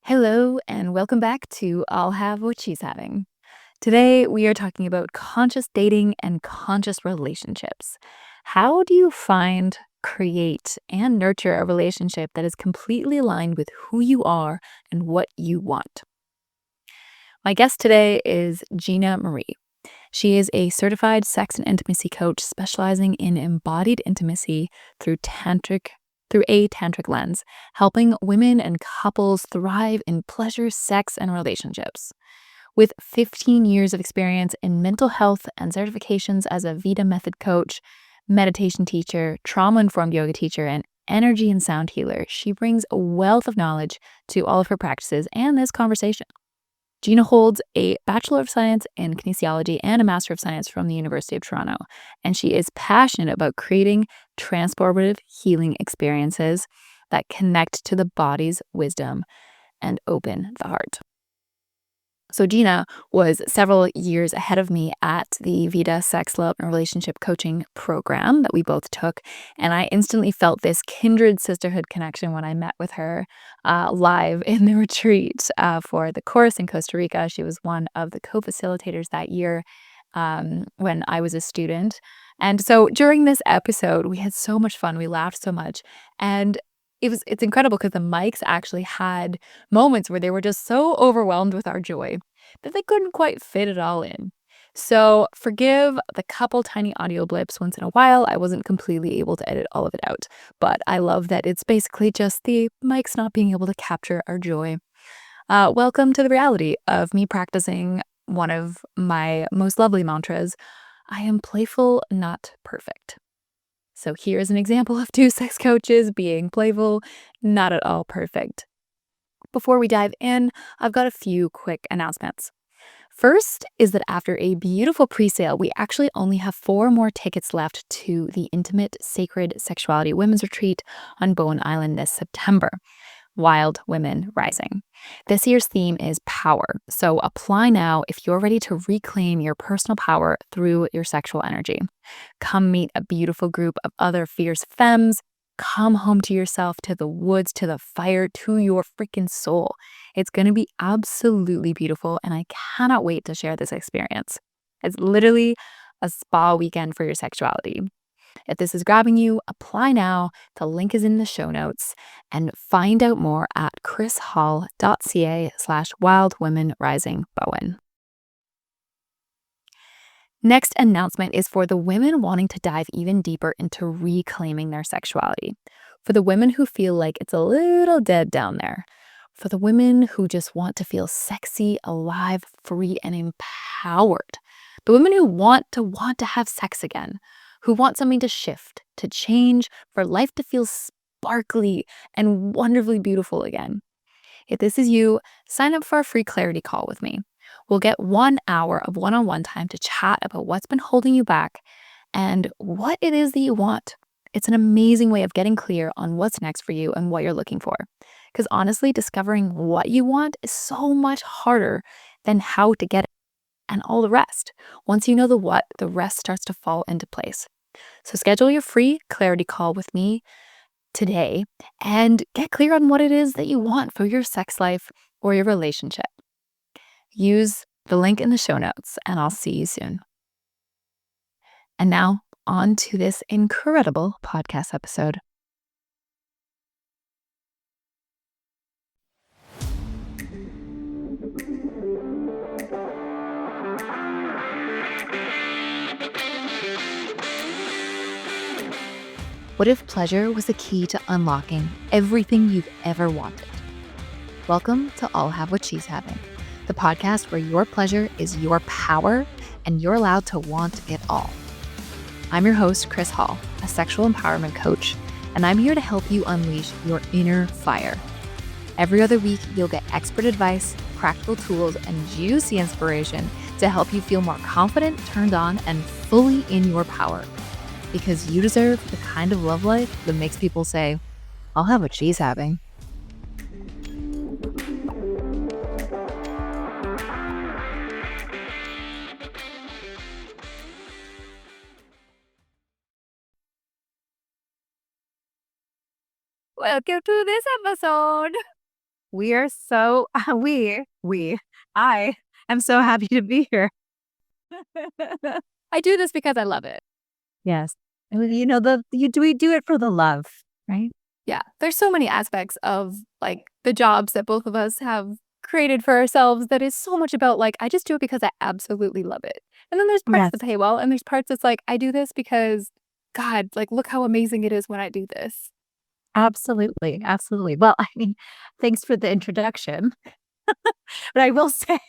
Hello, and welcome back to I'll Have What She's Having. Today, we are talking about conscious dating and conscious relationships. How do you find, create, and nurture a relationship that is completely aligned with who you are and what you want? My guest today is Gina Marie. She is a certified sex and intimacy coach specializing in embodied intimacy through a tantric lens, helping women and couples thrive in pleasure, sex, and relationships. With 15 years of experience in mental health and certifications as a VITA Method Coach, meditation teacher, trauma-informed yoga teacher, and energy and sound healer, she brings a wealth of knowledge to all of her practices and this conversation. Gina holds a Bachelor of Science in Kinesiology and a Master of Science from the University of Toronto, and she is passionate about creating transformative healing experiences that connect to the body's wisdom and open the heart. So Gina was several years ahead of me at the VITA Sex, Love, and Relationship Coaching program that we both took, and I instantly felt this kindred sisterhood connection when I met with her live in the retreat for the course in Costa Rica. She was one of the co-facilitators that year when I was a student. And so during this episode, we had so much fun. We laughed so much, and it's incredible because the mics actually had moments where they were just so overwhelmed with our joy that they couldn't quite fit it all in. So forgive the couple tiny audio blips once in a while. I wasn't completely able to edit all of it out, but I love that it's basically just the mics not being able to capture our joy. Welcome to the reality of me practicing one of my most lovely mantras. I am playful, not perfect. So here's an example of two sex coaches being playful, not at all perfect. Before we dive in, I've got a few quick announcements. First is that after a beautiful pre-sale, we actually only have 4 more tickets left to the Intimate Sacred Sexuality Women's Retreat on Bowen Island this September. Wild Women Rising. This year's theme is power, so apply now if you're ready to reclaim your personal power through your sexual energy. Come meet a beautiful group of other fierce femmes. Come home to yourself, to the woods, to the fire, to your freaking soul. It's going to be absolutely beautiful, and I cannot wait to share this experience. It's literally a spa weekend for your sexuality. If this is grabbing you, apply now. The link is in the show notes, and find out more at krishall.ca/wildwomenrisingbowen. Next announcement is for the women wanting to dive even deeper into reclaiming their sexuality. For the women who feel like it's a little dead down there. For the women who just want to feel sexy, alive, free, and empowered. The women who want to have sex again, who want something to shift, to change, for life to feel sparkly and wonderfully beautiful again. If this is you, sign up for a free clarity call with me. We'll get 1 hour of one-on-one time to chat about what's been holding you back and what it is that you want. It's an amazing way of getting clear on what's next for you and what you're looking for. Because honestly, discovering what you want is so much harder than how to get it and all the rest. Once you know the what, the rest starts to fall into place. So schedule your free clarity call with me today and get clear on what it is that you want for your sex life or your relationship. Use the link in the show notes, and I'll see you soon. And now, on to this incredible podcast episode. What if pleasure was the key to unlocking everything you've ever wanted? Welcome to I'll Have What She's Having, the podcast where your pleasure is your power and you're allowed to want it all. I'm your host, Kris Hall, a sexual empowerment coach, and I'm here to help you unleash your inner fire. Every other week, you'll get expert advice, practical tools, and juicy inspiration to help you feel more confident, turned on, and fully in your power. Because you deserve the kind of love life that makes people say, I'll have what she's having. Welcome to this episode. We are so I am so happy to be here. I do this because I love it. Yes. We do it for the love, right? Yeah. There's so many aspects of like the jobs that both of us have created for ourselves that is so much about like, I just do it because I absolutely love it. And then there's parts Yes. that pay well, and there's parts that's like, I do this because God, like, look how amazing it is when I do this. Absolutely. Absolutely. Well, I mean, thanks for the introduction. But I will say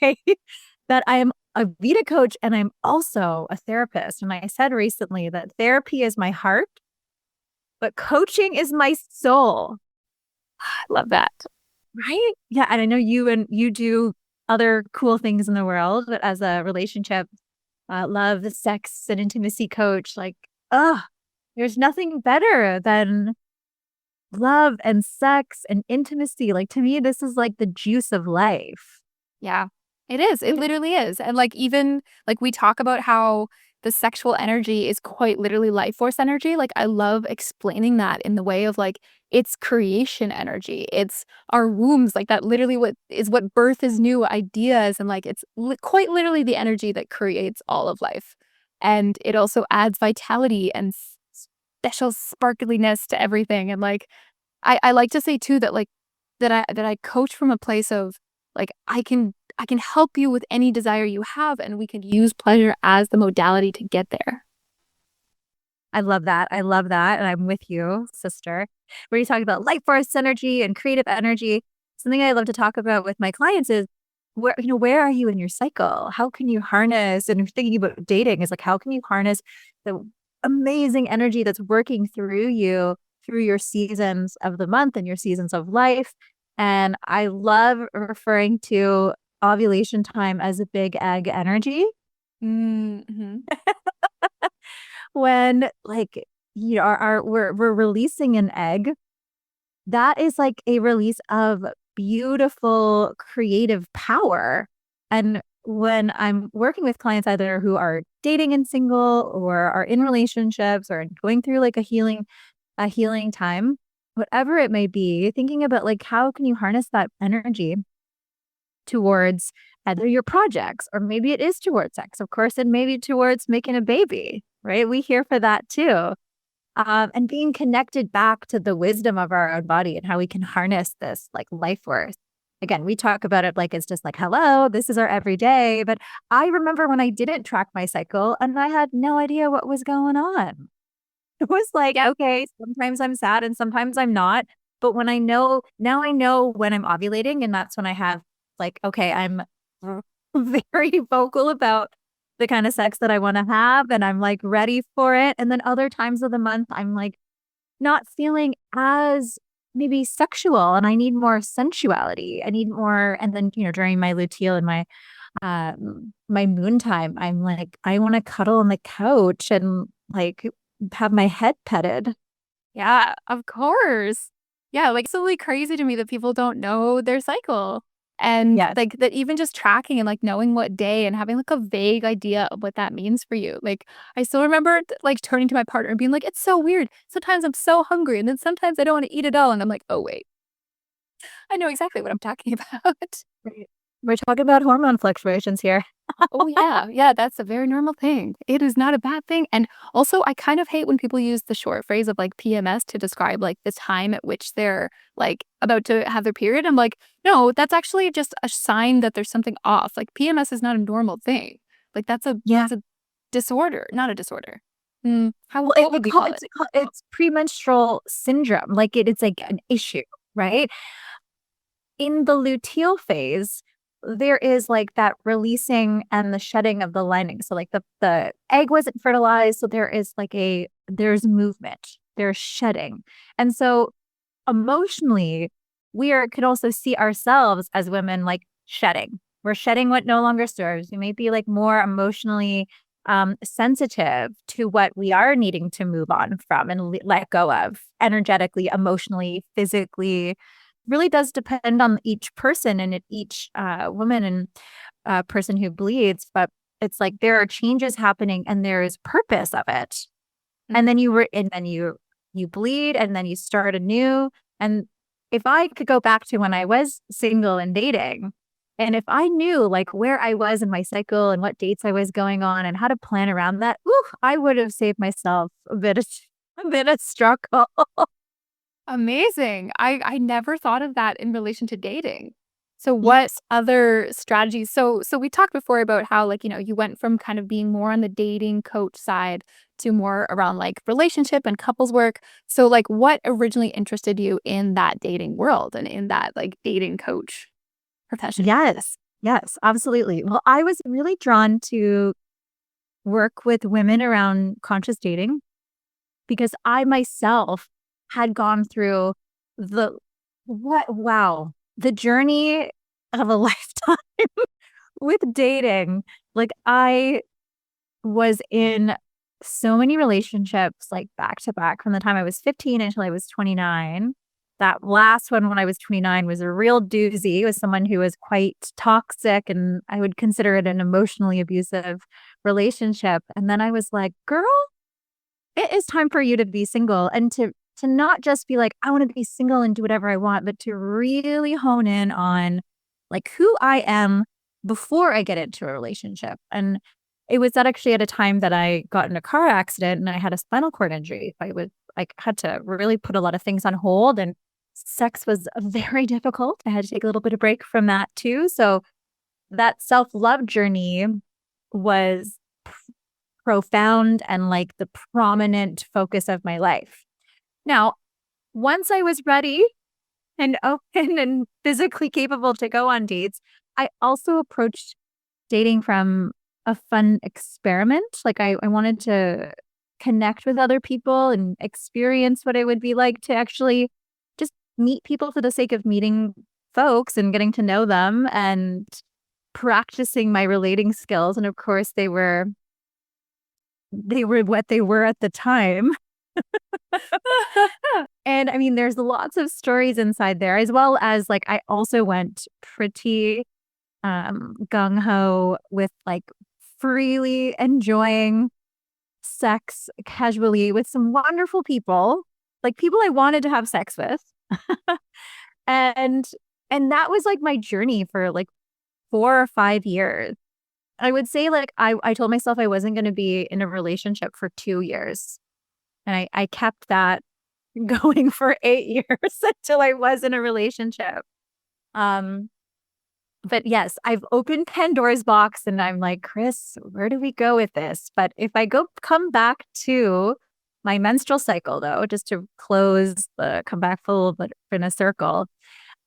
that I am a VITA coach and I'm also a therapist. And I said recently that therapy is my heart, but coaching is my soul. I love that. Right? Yeah. And I know you do other cool things in the world, but as a relationship, love, sex, and intimacy coach, like, there's nothing better than love and sex and intimacy. Like to me, this is like the juice of life. Yeah, it is. It literally is. And like, even like we talk about how the sexual energy is quite literally life force energy. Like, I love explaining that in the way of like, it's creation energy. It's our wombs, like that literally what birth is new ideas. And like, it's quite literally the energy that creates all of life. And it also adds vitality and special sparkliness to everything. And like, I like to say too that like that I coach from a place of like I can help you with any desire you have, and we can use pleasure as the modality to get there. I love that. I love that. And I'm with you, sister. Where you talk about life force energy and creative energy. Something I love to talk about with my clients is where are you in your cycle? How can you harness, and thinking about dating is like, how can you harness the amazing energy that's working through you through your seasons of the month and your seasons of life? And I love referring to ovulation time as a big egg energy Mm-hmm. when like we're releasing an egg. That is like a release of beautiful creative power. And when I'm working with clients either who are dating and single or are in relationships or going through like a healing time, whatever it may be, thinking about like how can you harness that energy towards either your projects, or maybe it is towards sex, of course, and maybe towards making a baby, right? We here for that too. And being connected back to the wisdom of our own body and how we can harness this like life force. Again, we talk about it like it's just like, hello, this is our everyday. But I remember when I didn't track my cycle and I had no idea what was going on. It was like, Yep. okay, sometimes I'm sad and sometimes I'm not. But when I know, now I know when I'm ovulating, and that's when I have like, okay, I'm very vocal about the kind of sex that I want to have and I'm like ready for it. And then other times of the month, I'm like not feeling as maybe sexual and I need more sensuality. I need more. And then, during my luteal and uh, my moon time, I'm like, I want to cuddle on the couch and like have my head petted. Yeah, of course. Yeah, like, it's absolutely crazy to me that people don't know their cycle. And Yes. like that even just tracking and like knowing what day and having like a vague idea of what that means for you. Like, I still remember like turning to my partner and being like, it's so weird. Sometimes I'm so hungry and then sometimes I don't want to eat at all. And I'm like, oh wait, I know exactly what I'm talking about. Right. We're talking about hormone fluctuations here. Oh, yeah. Yeah, that's a very normal thing. It is not a bad thing. And also, I kind of hate when people use the short phrase of like PMS to describe like the time at which they're like about to have their period. I'm like, no, that's actually just a sign that there's something off. Like, PMS is not a normal thing. Like, Yeah. that's a disorder, not a disorder. Well, What would we call it? it's premenstrual syndrome. Like it's like an issue, right? In the luteal phase, there is like that releasing and the shedding of the lining. So like the egg wasn't fertilized, so there's movement, there's shedding. And so emotionally, could also see ourselves as women like shedding. We're shedding what no longer serves. We may be like more emotionally sensitive to what we are needing to move on from and let go of energetically, emotionally, physically. Really does depend on each person and each woman and person who bleeds. But it's like there are changes happening and there is purpose of it. And then you bleed and then you start anew. And if I could go back to when I was single and dating, and if I knew like where I was in my cycle and what dates I was going on and how to plan around that, ooh, I would have saved myself a bit of struggle. Amazing. I never thought of that in relation to dating. So Yeah. what other strategies so we talked before about how, like, you went from kind of being more on the dating coach side to more around, like, relationship and couples work. So, like, what originally interested you in that dating world and in that, like, dating coach profession? Yes. Yes, absolutely. Well, I was really drawn to work with women around conscious dating because I myself had gone through the the journey of a lifetime with dating. Like I was in so many relationships like back to back from the time I was 15 until I was 29. That last one when I was 29 was a real doozy. It was someone who was quite toxic and I would consider it an emotionally abusive relationship. And then I was like, girl, it is time for you to be single and to not just be like, I want to be single and do whatever I want, but to really hone in on like who I am before I get into a relationship. And it was that actually at a time that I got in a car accident and I had a spinal cord injury. I had to really put a lot of things on hold and sex was very difficult. I had to take a little bit of break from that too. So that self-love journey was profound and like the prominent focus of my life. Now, once I was ready and open and physically capable to go on dates, I also approached dating from a fun experiment. Like I wanted to connect with other people and experience what it would be like to actually just meet people for the sake of meeting folks and getting to know them and practicing my relating skills. And of course, they were what they were at the time. And I mean, there's lots of stories inside there, as well as like I also went pretty gung ho with like freely enjoying sex casually with some wonderful people, like people I wanted to have sex with. and and that was like my journey for like 4 or 5 years. I would say like I told myself I wasn't going to be in a relationship for 2 years. And I kept that going for 8 years until I was in a relationship. Um, but yes, I've opened Pandora's box and I'm like, Kris, where do we go with this? But if I come back to my menstrual cycle though, just to come back full but in a circle,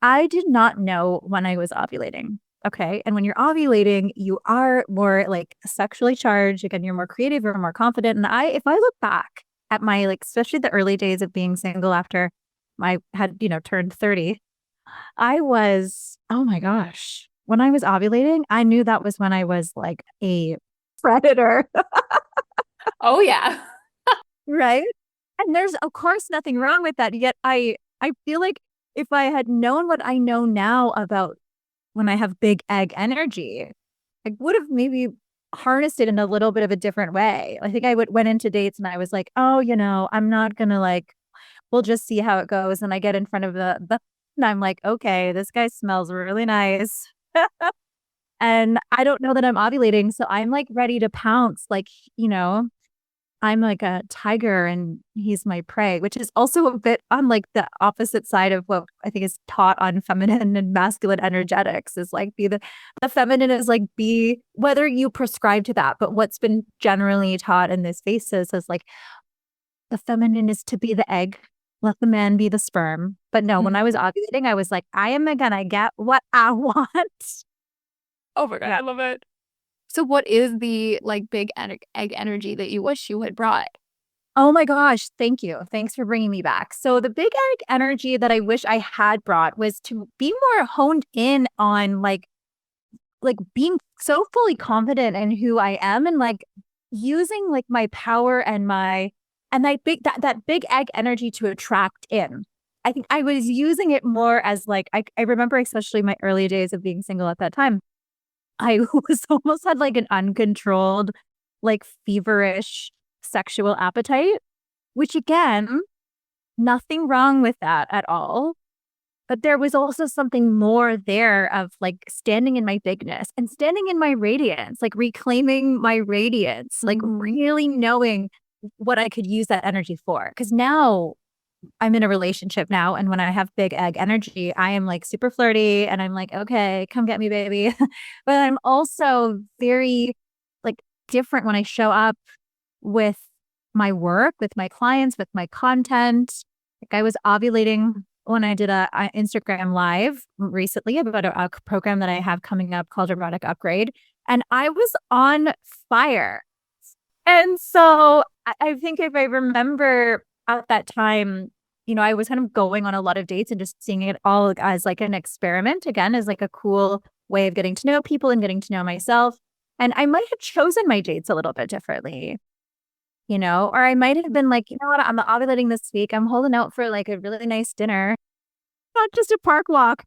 I did not know when I was ovulating. Okay. And when you're ovulating, you are more like sexually charged. Again, you're more creative, you're more confident. And if I look back at my, like, especially the early days of being single after I had, turned 30, oh my gosh, when I was ovulating, I knew that was when I was like a predator, Oh, yeah. right? And there's, of course, nothing wrong with that. Yet I feel like if I had known what I know now about when I have big egg energy, I would have maybe harnessed it in a little bit of a different way. I think I went into dates and I was like, oh, I'm not gonna like, we'll just see how it goes. And I get in front of the and I'm like, okay, this guy smells really nice. And I don't know that I'm ovulating. So I'm like ready to pounce. Like, I'm like a tiger and he's my prey, which is also a bit on like the opposite side of what I think is taught on feminine and masculine energetics is like the feminine is like be whether you prescribe to that, but what's been generally taught in this spaces is like the feminine is to be the egg, let the man be the sperm. But no, when Mhm. I was ovulating, I was like, I am gonna get what I want. Oh my God, I love it. So what is the, like, big egg energy that you wish you had brought? Oh my gosh, thank you. Thanks for bringing me back. So the big egg energy that I wish I had brought was to be more honed in on like being so fully confident in who I am and like using like my power and that big egg energy to attract in. I think I was using it more as like I remember especially my early days of being single at that time. I was almost had like an uncontrolled, like feverish sexual appetite, which again, nothing wrong with that at all. But there was also something more there of like standing in my bigness and standing in my radiance, like reclaiming my radiance, like really knowing what I could use that energy for. Because now I'm in a relationship now. And when I have big egg energy, I am like super flirty and I'm like, okay, come get me, baby. But I'm also very like different when I show up with my work, with my clients, with my content. Like I was ovulating when I did a Instagram live recently about a program that I have coming up called Erotic Upgrade. And I was on fire. And so I think if I remember at that time, I was kind of going on a lot of dates and just seeing it all as like an experiment, again, as like a cool way of getting to know people and getting to know myself. And I might have chosen my dates a little bit differently, or I might have been like, you know what, I'm ovulating this week. I'm holding out for like a really nice dinner, not just a park walk.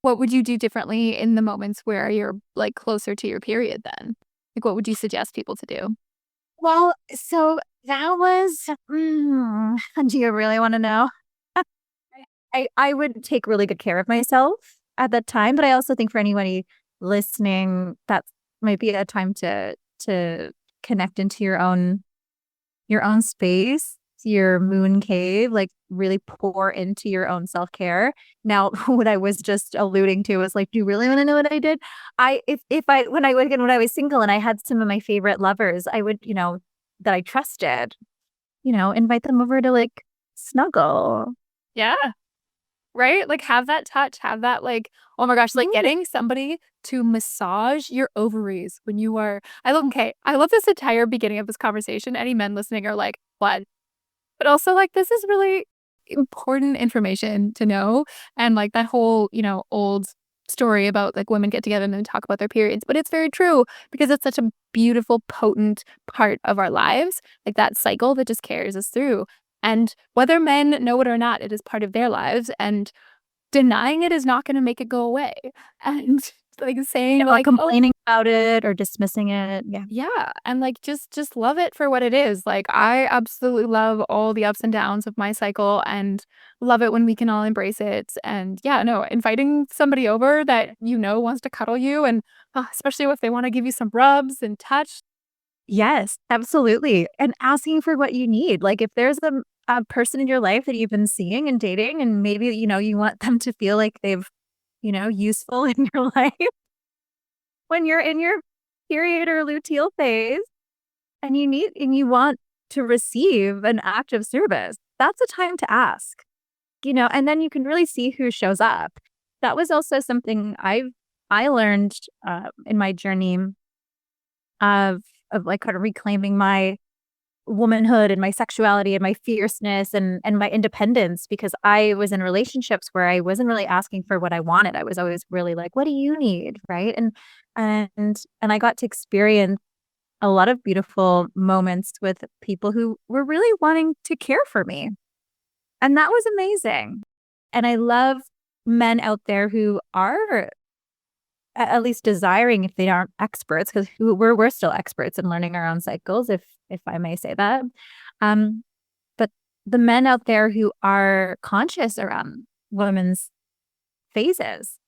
What would you do differently in the moments where you're like closer to your period then? Like, what would you suggest people to do? Well, so that was, do you really want to know? I would take really good care of myself at that time, but I also think for anybody listening, that might be a time to connect into your own space, your moon cave, like really pour into your own self-care. Now, what I was just alluding to was like, do you really want to know what I did? When I was single and I had some of my favorite lovers, I would, that I trusted, invite them over to like snuggle. Yeah. Right? Like have that touch, have that like, oh my gosh, like Mhm. getting somebody to massage your ovaries when you are I love this entire beginning of this conversation. Any men listening are like, what? But also like this is really important information to know. And like that whole, old story about like women get together and then talk about their periods. But it's very true because it's such a beautiful, potent part of our lives, like that cycle that just carries us through. And whether men know it or not, it is part of their lives. And denying it is not going to make it go away. And like saying Or like, oh, complaining about it or dismissing it. Yeah. yeah, and like just love it for what it is. Like I absolutely love all the ups and downs of my cycle and love it when we can all embrace it. And yeah, no, inviting somebody over that wants to cuddle you and especially if they want to give you some rubs and touch. Yes, absolutely. And asking for what you need. Like if there's a person in your life that you've been seeing and dating, and maybe, you want them to feel like they've, useful in your life when you're in your period or luteal phase and you want to receive an act of service, that's a time to ask, and then you can really see who shows up. That was also something I learned in my journey of like kind of reclaiming my womanhood and my sexuality and my fierceness and my independence, because I was in relationships where I wasn't really asking for what I wanted. I was always really like, what do you need? Right. And I got to experience a lot of beautiful moments with people who were really wanting to care for me. And that was amazing. And I love men out there who are at least desiring, if they aren't experts, because we're still experts in learning our own cycles, if I may say that. Um, but the men out there who are conscious around women's phases,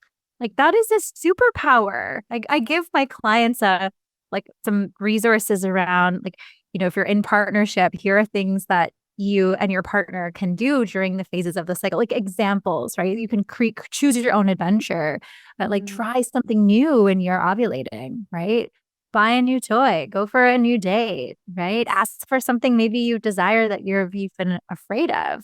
like that is a superpower. Like I give my clients some resources around, like, if you're in partnership, here are things that you and your partner can do during the phases of the cycle, like examples, right? You can choose your own adventure, but like try something new when you're ovulating, right? Buy a new toy, go for a new date, right? Ask for something maybe you desire that you've been afraid of,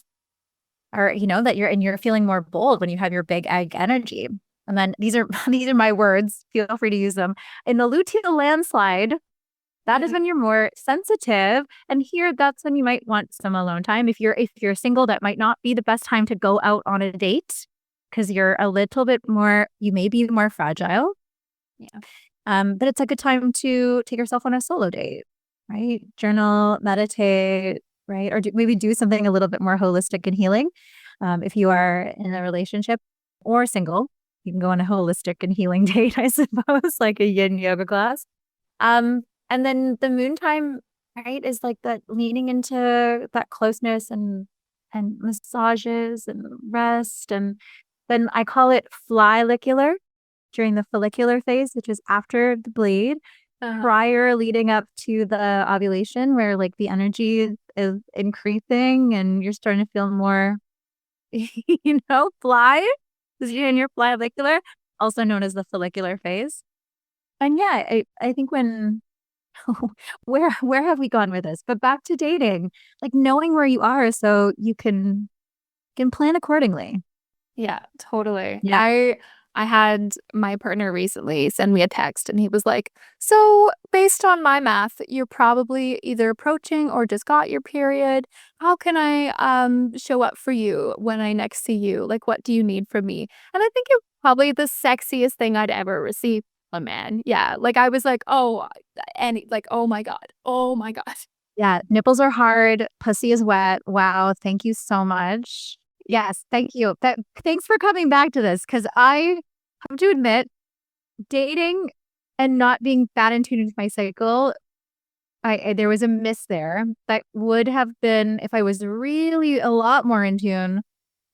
or that you're feeling more bold when you have your big egg energy. And then these are these are my words. Feel free to use them. In the luteal landslide, that is when you're more sensitive. And here, that's when you might want some alone time. If you're single, that might not be the best time to go out on a date because you're a little bit more, you may be more fragile. Yeah. But it's a good time to take yourself on a solo date, right? Journal, meditate, right? Or maybe do something a little bit more holistic and healing. If you are in a relationship or single, you can go on a holistic and healing date, I suppose, like a yin yoga class. And then the moon time, right, is like that leaning into that closeness and and massages and rest. And then I call it follicular during the follicular phase, which is after the bleed, prior leading up to the ovulation, where like the energy is increasing and you're starting to feel more, fly, because you're in your follicular, also known as the follicular phase. And yeah, I think when where have we gone with this? But back to dating, like knowing where you are so you can plan accordingly. Yeah, totally. Yeah. I had my partner recently send me a text and he was like, "So, based on my math, you're probably either approaching or just got your period. How can I show up for you when I next see you? Like what do you need from me?" And I think it was probably the sexiest thing I'd ever received from a man. Yeah, like I was like, "Oh, and like, oh my God. Oh my God." Yeah, nipples are hard, pussy is wet. Wow, thank you so much. Yes, thank you. Thanks for coming back to this because I have to admit, dating and not being that in tune with my cycle, there was a miss there that would have been if I was really a lot more in tune.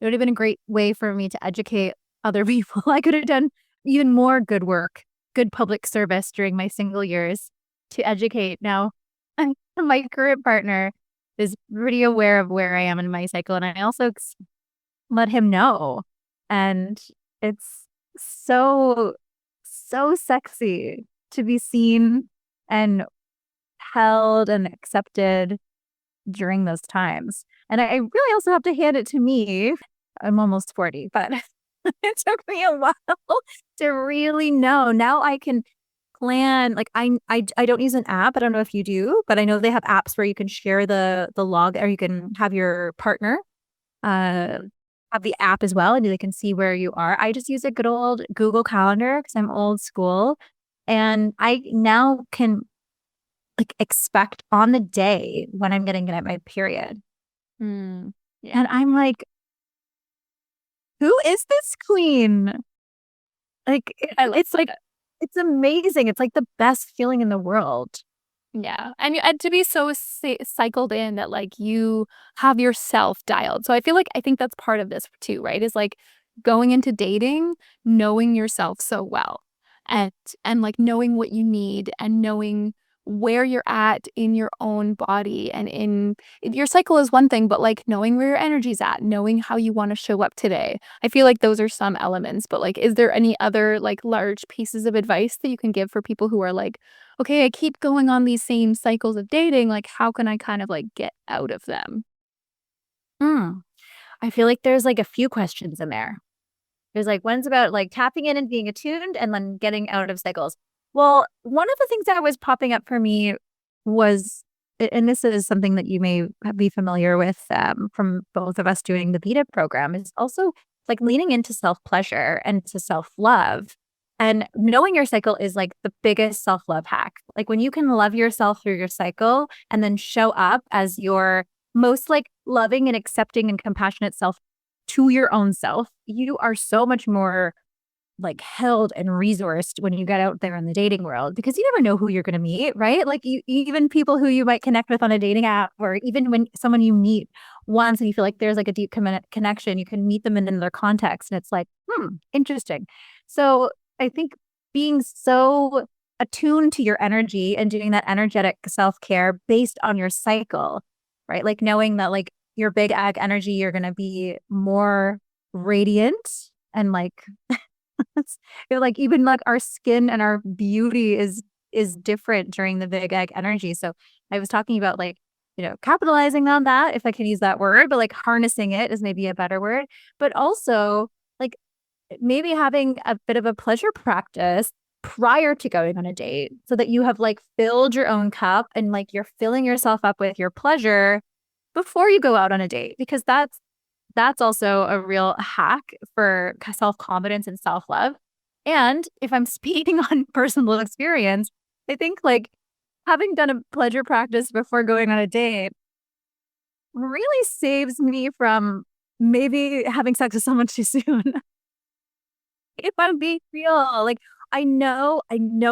It would have been a great way for me to educate other people. I could have done even more good work, good public service during my single years to educate. Now, my current partner is pretty aware of where I am in my cycle, and I also let him know. And it's so, so sexy to be seen and held and accepted during those times. And I really also have to hand it to me. I'm almost 40, but it took me a while to really know. Now I can plan. Like I don't use an app. I don't know if you do, but I know they have apps where you can share the log, or you can have your partner uh have the app as well, and they can see where you are. I just use a good old Google Calendar because I'm old school, and I now can like expect on the day when I'm going to get my period. Mm, And I'm like, who is this queen? Like, it's like, it's amazing. It's like the best feeling in the world. yeah. And to be so cycled in that like you have yourself dialed. So I think that's part of this too, right? Is like going into dating, knowing yourself so well and like knowing what you need and knowing where you're at in your own body and in your cycle is one thing, but like knowing where your energy's at, knowing how you want to show up today. I feel like those are some elements, but like is there any other like large pieces of advice that you can give for people who are like, okay, I keep going on these same cycles of dating. Like, how can I kind of like get out of them? Mm. I feel like there's like a few questions in there. There's like one's about like tapping in and being attuned and then getting out of cycles. Well, one of the things that was popping up for me was, and this is something that you may be familiar with from both of us doing the VITA program, is also like leaning into self pleasure and to self love. And knowing your cycle is like the biggest self love hack. Like when you can love yourself through your cycle and then show up as your most like loving and accepting and compassionate self to your own self, you are so much more like held and resourced when you get out there in the dating world, because you never know who you're going to meet, right? Like even people who you might connect with on a dating app, or even when someone you meet once and you feel like there's like a deep connection, you can meet them in their context and it's like, interesting. So I think being so attuned to your energy and doing that energetic self-care based on your cycle, right? Like knowing that like your big egg energy, you're going to be more radiant and like like even like our skin and our beauty is different during the big egg energy. So I was talking about like, capitalizing on that, if I can use that word, but like harnessing it is maybe a better word, but also like maybe having a bit of a pleasure practice prior to going on a date so that you have like filled your own cup and like you're filling yourself up with your pleasure before you go out on a date, because that's also a real hack for self-confidence and self-love. And if I'm speaking on personal experience, I think like having done a pleasure practice before going on a date really saves me from maybe having sex with someone too soon. If I'm being real, like I know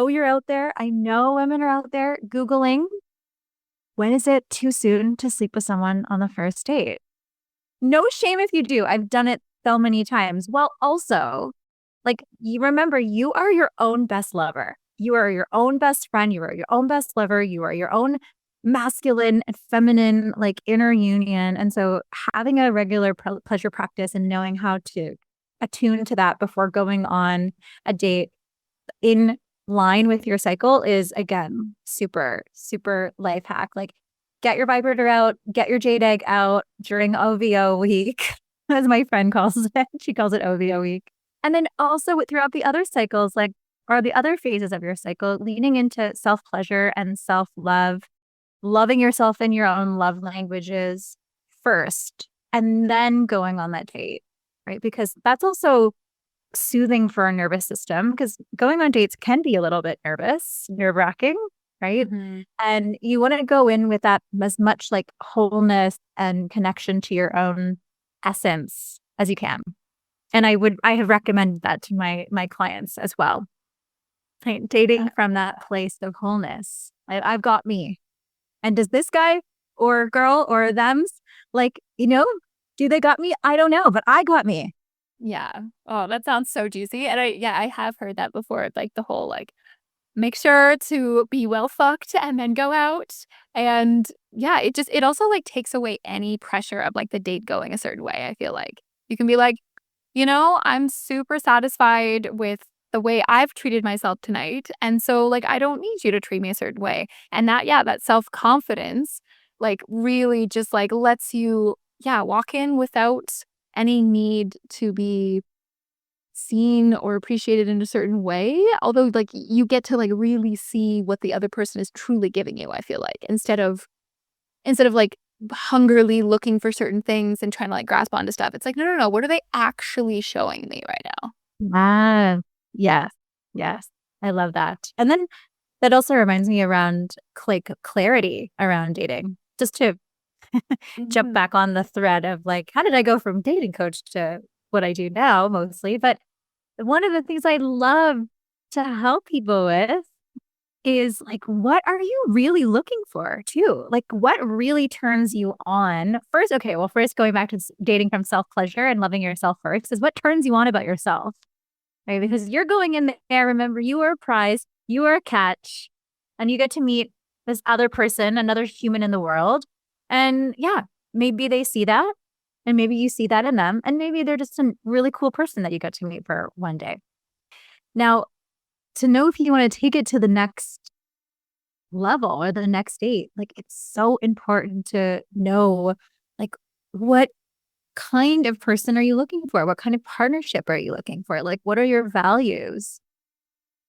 you're out there. I know women are out there Googling, when is it too soon to sleep with someone on the first date? no shame if you do. I've done it so many times. Well, also, like, you remember, you are your own best lover. You are your own best friend. You are your own best lover. You are your own masculine and feminine, like, inner union. And so having a regular pleasure practice and knowing how to attune to that before going on a date in line with your cycle is, again, super, super life hack. Like, get your vibrator out, get your jade egg out during OVO week, as my friend calls it. She calls it OVO week. And then also throughout the other cycles, like, or the other phases of your cycle, leaning into self pleasure and self love, loving yourself in your own love languages first, and then going on that date, right? Because that's also soothing for our nervous system, because going on dates can be a little bit nerve-wracking, right? Mhm. And you want to go in with that as much like wholeness and connection to your own essence as you can. And I have recommended that to my clients as well. Like, dating from that place of wholeness. I've got me. And does this guy or girl or them's, like, do they got me? I don't know, but I got me. Yeah. Oh, that sounds so juicy. And I have heard that before. Like the whole like make sure to be well fucked and then go out. And yeah, it also like takes away any pressure of like the date going a certain way. I feel like you can be like, I'm super satisfied with the way I've treated myself tonight. And so like I don't need you to treat me a certain way. And that self-confidence like really just like lets you walk in without any need to be seen or appreciated in a certain way, although like you get to like really see what the other person is truly giving you, I feel like, instead of like hungrily looking for certain things and trying to like grasp onto stuff. It's like, no, no, no, what are they actually showing me right now? Ah, yes, yes. I love that. And then that also reminds me around like clarity around dating. Just to jump Mhm. back on the thread of like, how did I go from dating coach to what I do now mostly? But one of the things I love to help people with is like, what are you really looking for too? Like, what really turns you on? First, okay, well, first going back to dating from self pleasure and loving yourself first is what turns you on about yourself, right? Because you're going in there, remember, you are a prize, you are a catch, and you get to meet this other person, another human in the world. And yeah, maybe they see that, and maybe you see that in them, and maybe they're just a really cool person that you got to meet for one day. Now, to know if you want to take it to the next level or the next date, like, it's so important to know, like, what kind of person are you looking for? What kind of partnership are you looking for? Like, what are your values,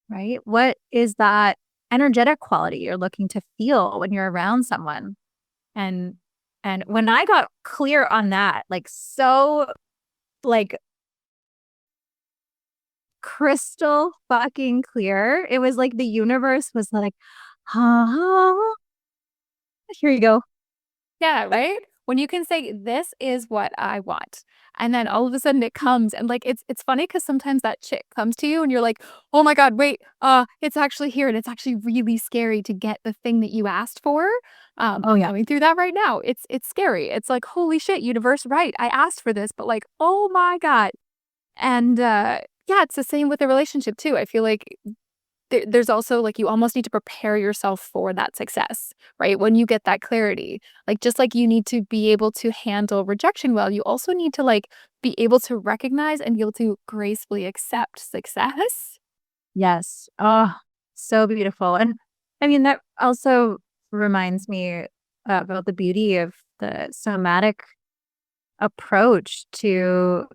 right? What is that energetic quality you're looking to feel when you're around someone? And and when I got clear on that, like, so, like, crystal fucking clear, it was like the universe was like, "Huh? Here you go." Yeah, right? When you can say, "This is what I want," and then all of a sudden it comes, and, like, it's funny because sometimes that chick comes to you and you're like, "Oh my god, wait, it's actually here," and it's actually really scary to get the thing that you asked for. Oh, I'm yeah. going through that right now. It's scary. It's like, "Holy shit, universe, right, I asked for this," but, like, "Oh my god." And, yeah, it's the same with a relationship too. I feel like there's also, like, you almost need to prepare yourself for that success, right? When you get that clarity. Like, just like you need to be able to handle rejection well, you also need to, like, be able to recognize and be able to gracefully accept success. Yes. Oh, so beautiful. And I mean, that also reminds me about the beauty of the somatic approach to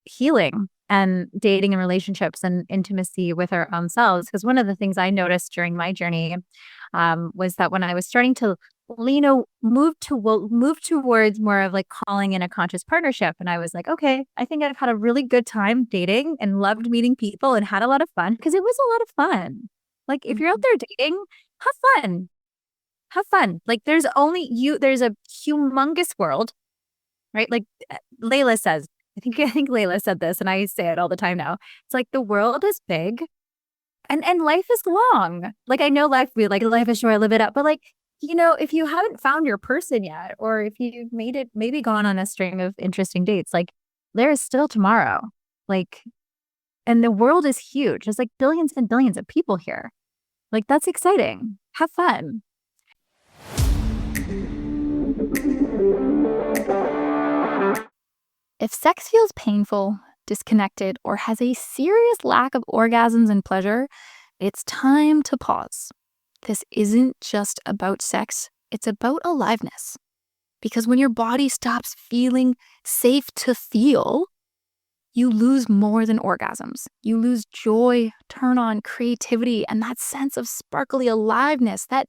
healing and dating and relationships and intimacy with our own selves. Because one of the things I noticed during my journey was that when I was starting to move towards more of like calling in a conscious partnership, and I was like, okay, I think I've had a really good time dating and loved meeting people and had a lot of fun, because it was a lot of fun. Like, if you're out Mhm. there dating, have fun. Have fun. Like, there's only you. There's a humongous world, right? Like, Layla says, I think Layla said this, and I say it all the time now. It's like, the world is big and life is long. Like, I know life is short, live it up, but like, if you haven't found your person yet, or if you've made it, maybe gone on a string of interesting dates, like there is still tomorrow. Like, and the world is huge. There's like billions and billions of people here. Like, that's exciting. Have fun. If sex feels painful, disconnected, or has a serious lack of orgasms and pleasure, it's time to pause. This isn't just about sex, it's about aliveness. Because when your body stops feeling safe to feel, you lose more than orgasms. You lose joy, turn on, creativity, and that sense of sparkly aliveness, that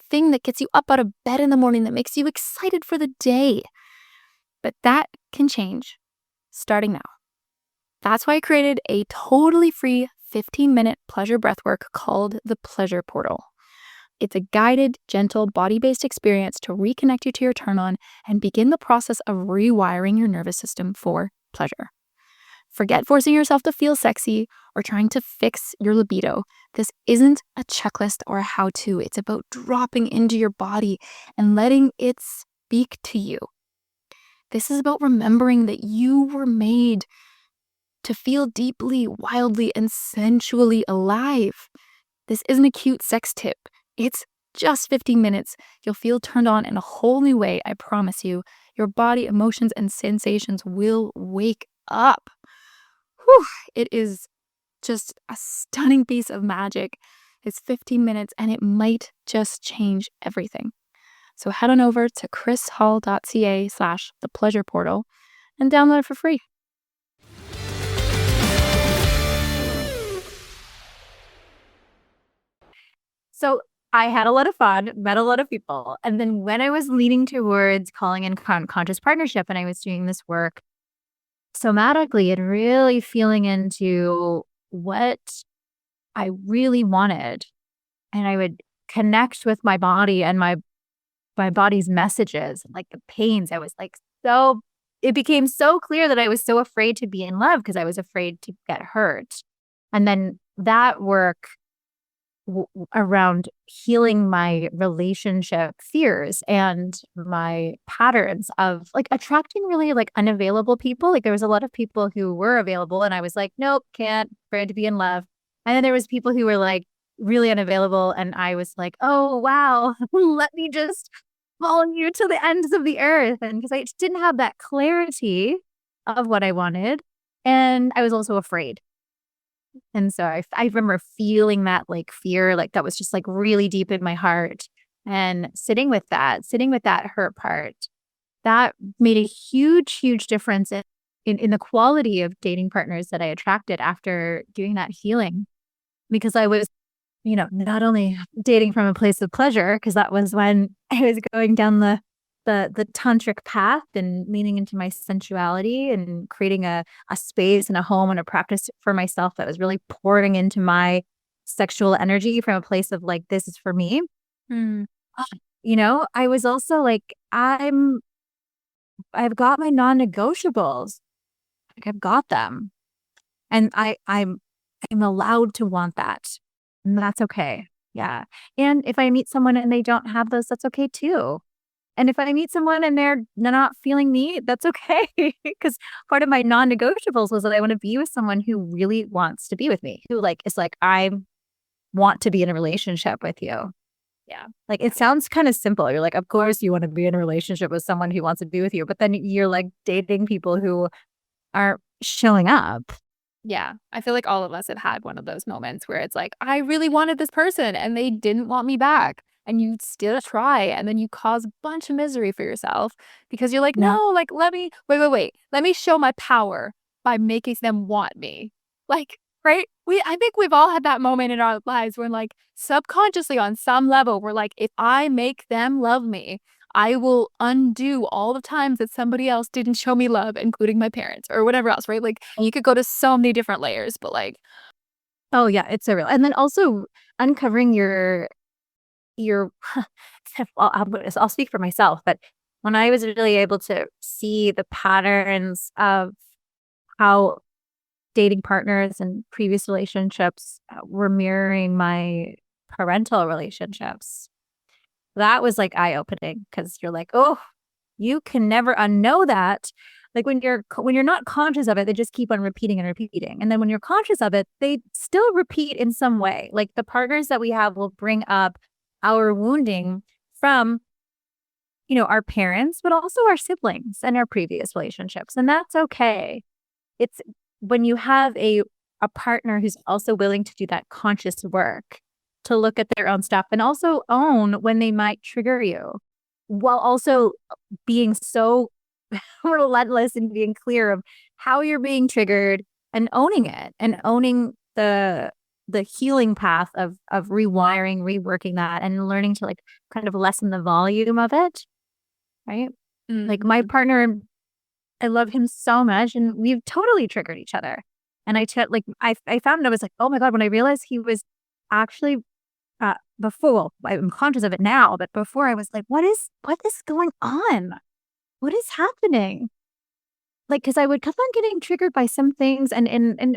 thing that gets you up out of bed in the morning, that makes you excited for the day. But that can change starting now. That's why I created a totally free 15-minute pleasure breathwork called the Pleasure Portal. It's a guided, gentle, body-based experience to reconnect you to your turn-on and begin the process of rewiring your nervous system for pleasure. Forget forcing yourself to feel sexy or trying to fix your libido. This isn't a checklist or a how-to. It's about dropping into your body and letting it speak to you. This is about remembering that you were made to feel deeply, wildly, and sensually alive. This isn't a cute sex tip. It's just 15 minutes. You'll feel turned on in a whole new way, I promise you. Your body, emotions, and sensations will wake up. Whew, it is just a stunning piece of magic. It's 15 minutes and it might just change everything. So head on over to krishall.ca/thepleasureportal and download it for free. So I had a lot of fun, met a lot of people. And then when I was leaning towards calling in conscious partnership and I was doing this work somatically and really feeling into what I really wanted, and I would connect with my body and my body's messages, like the pains. I was like, so it became so clear that I was so afraid to be in love because I was afraid to get hurt. And then that work around healing my relationship fears and my patterns of like attracting really like unavailable people. Like there was a lot of people who were available and I was like, nope, can't, afraid to be in love. And then there was people who were like really unavailable and I was like, oh wow, let me just follow you to the ends of the earth. And because I just didn't have that clarity of what I wanted. And I was also afraid. And so I remember feeling that like fear, like that was just like really deep in my heart and sitting with that hurt part, that made a huge, huge difference in the quality of dating partners that I attracted after doing that healing. Because I was, not only dating from a place of pleasure, because that was when I was going down the tantric path and leaning into my sensuality and creating a space and a home and a practice for myself that was really pouring into my sexual energy from a place of like, this is for me. Mm. I was also like, I've got my non-negotiables. Like I've got them. And I'm allowed to want that. And that's okay. Yeah. And if I meet someone and they don't have those, that's okay too. And if I meet someone and they're not feeling me, that's okay. Because part of my non-negotiables was that I want to be with someone who really wants to be with me, who like is like, I want to be in a relationship with you. Yeah. Like it sounds kind of simple. You're like, of course you want to be in a relationship with someone who wants to be with you. But then you're like dating people who aren't showing up. Yeah, I feel like all of us have had one of those moments where it's like, I really wanted this person and they didn't want me back. And you still try, and then you cause a bunch of misery for yourself because you're like, Yeah. no, like, wait. Let me show my power by making them want me. Like, right? I think we've all had that moment in our lives when, like, subconsciously on some level, we're like, if I make them love me, I will undo all the times that somebody else didn't show me love, including my parents or whatever else, right? Like, you could go to so many different layers, but like, Oh yeah, it's so real. And then also uncovering your well, I'll speak for myself, but when I was really able to see the patterns of how dating partners and previous relationships were mirroring my parental relationships, that was like eye-opening, because you're like, oh, you can never unknow that. Like when you're not conscious of it, they just keep on repeating and repeating. And then when you're conscious of it, they still repeat in some way. Like the partners that we have will bring up our wounding from, our parents, but also our siblings and our previous relationships. And that's okay. It's when you have a partner who's also willing to do that conscious work, to look at their own stuff and also own when they might trigger you, while also being so relentless and being clear of how you're being triggered and owning it, and owning the healing path of rewiring, reworking that, and learning to like kind of lessen the volume of it. Right. Like my partner, I love him so much, and we've totally triggered each other. And I found I was like, oh my God, when I realized he was actually before, well, I'm conscious of it now, but before I was like, what is going on? What is happening? Like, because I would keep on getting triggered by some things, and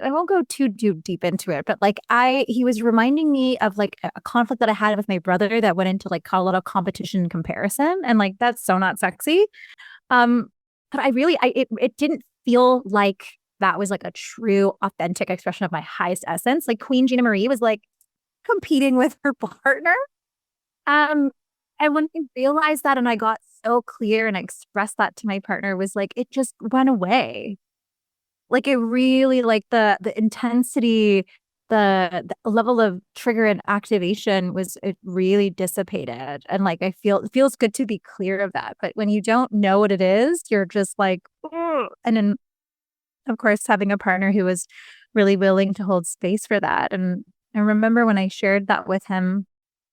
I won't go too deep into it, but like he was reminding me of like a conflict that I had with my brother that went into like a lot of competition and comparison, and like that's so not sexy. But it didn't feel like that was like a true, authentic expression of my highest essence. Like Queen Gina Marie was like competing with her partner. And when I realized that, and I got so clear and I expressed that to my partner, was like, it just went away. Like it really, like the intensity, the level of trigger and activation it really dissipated. And like, it feels good to be clear of that. But when you don't know what it is, you're just like, ugh. And then of course, having a partner who was really willing to hold space for that. And I remember when I shared that with him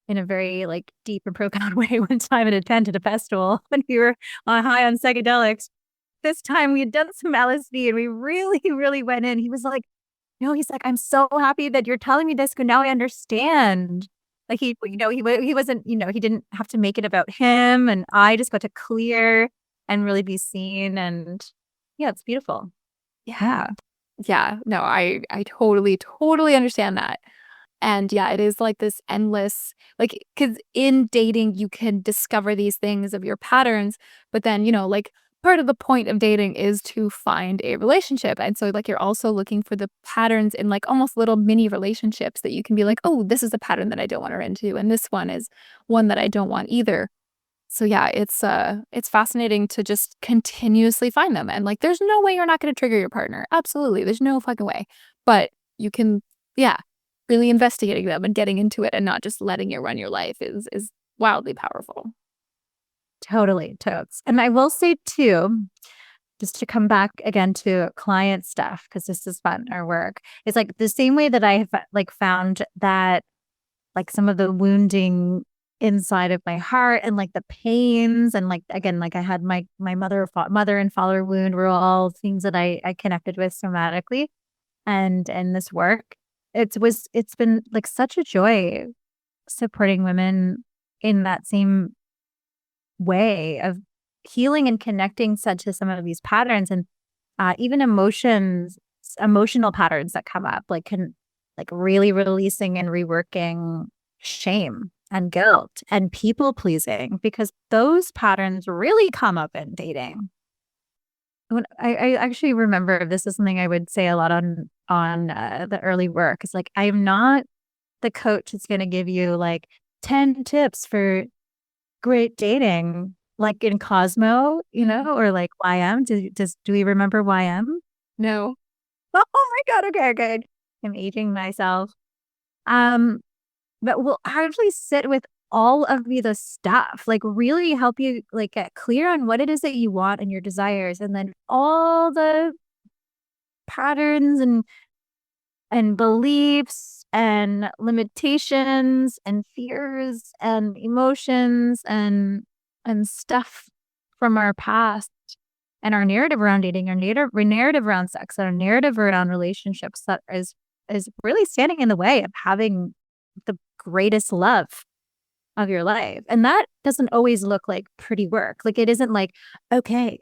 in a very like deep and profound way one time at a tent at a festival when we were high on psychedelics. This time we had done some LSD and we really, really went in. He was like, no, he's like, I'm so happy that you're telling me this, because now I understand. Like he wasn't, he didn't have to make it about him, and I just got to clear and really be seen. And yeah, it's beautiful. Yeah. Yeah. No, I totally, totally understand that. And yeah, it is like this endless, like, because in dating, you can discover these things of your patterns, but then, like part of the point of dating is to find a relationship. And so, like, you're also looking for the patterns in like almost little mini relationships that you can be like, oh, this is a pattern that I don't want to into. And this one is one that I don't want either. So yeah, it's fascinating to just continuously find them. And like, there's no way you're not going to trigger your partner. Absolutely. There's no fucking way. But you can, yeah, really investigating them and getting into it and not just letting it run your life is wildly powerful. Totally, totes. And I will say too, just to come back again to client stuff, because this is fun, our work, it's like the same way that I have like found that like some of the wounding inside of my heart and like the pains, and like again, like I had my mother and father wound were all things that I connected with somatically. And this work, it's been like such a joy supporting women in that same way of healing and connecting such to some of these patterns, and even emotional patterns that come up, like really releasing and reworking shame and guilt and people pleasing, because those patterns really come up in dating. When I actually remember, this is something I would say a lot on the early work. It's like, I'm not the coach that's going to give you like 10 tips for great dating, like in Cosmo, or like YM. Do we remember YM? No. Oh my God. Okay, good. I'm aging myself. But we'll actually sit with all of the stuff, like really help you like get clear on what it is that you want and your desires, and then all the patterns and beliefs and limitations and fears and emotions and stuff from our past, and our narrative around dating, our narrative around sex, our narrative around relationships that is really standing in the way of having the greatest love of your life. And that doesn't always look like pretty work. Like it isn't like, okay,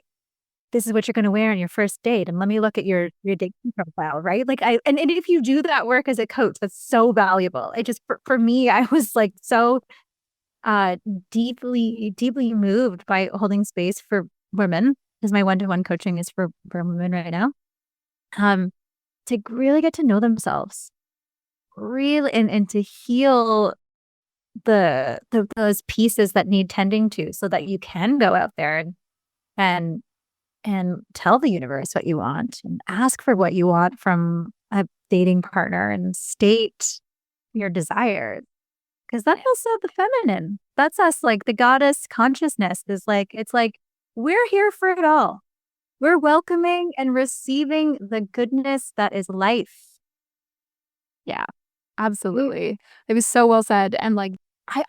this is what you're going to wear on your first date, and let me look at your dating profile, right? Like and if you do that work as a coach, that's so valuable. It just for me, I was like so uh, deeply moved by holding space for women, because my one-to-one coaching is for women right now. To really get to know themselves, really, and to heal those pieces that need tending to, so that you can go out there and and tell the universe what you want and ask for what you want from a dating partner and state your desires. Because that also the feminine. That's us, like the goddess consciousness is like, it's like we're here for it all. We're welcoming and receiving the goodness that is life. Yeah, absolutely. It was so well said. And like,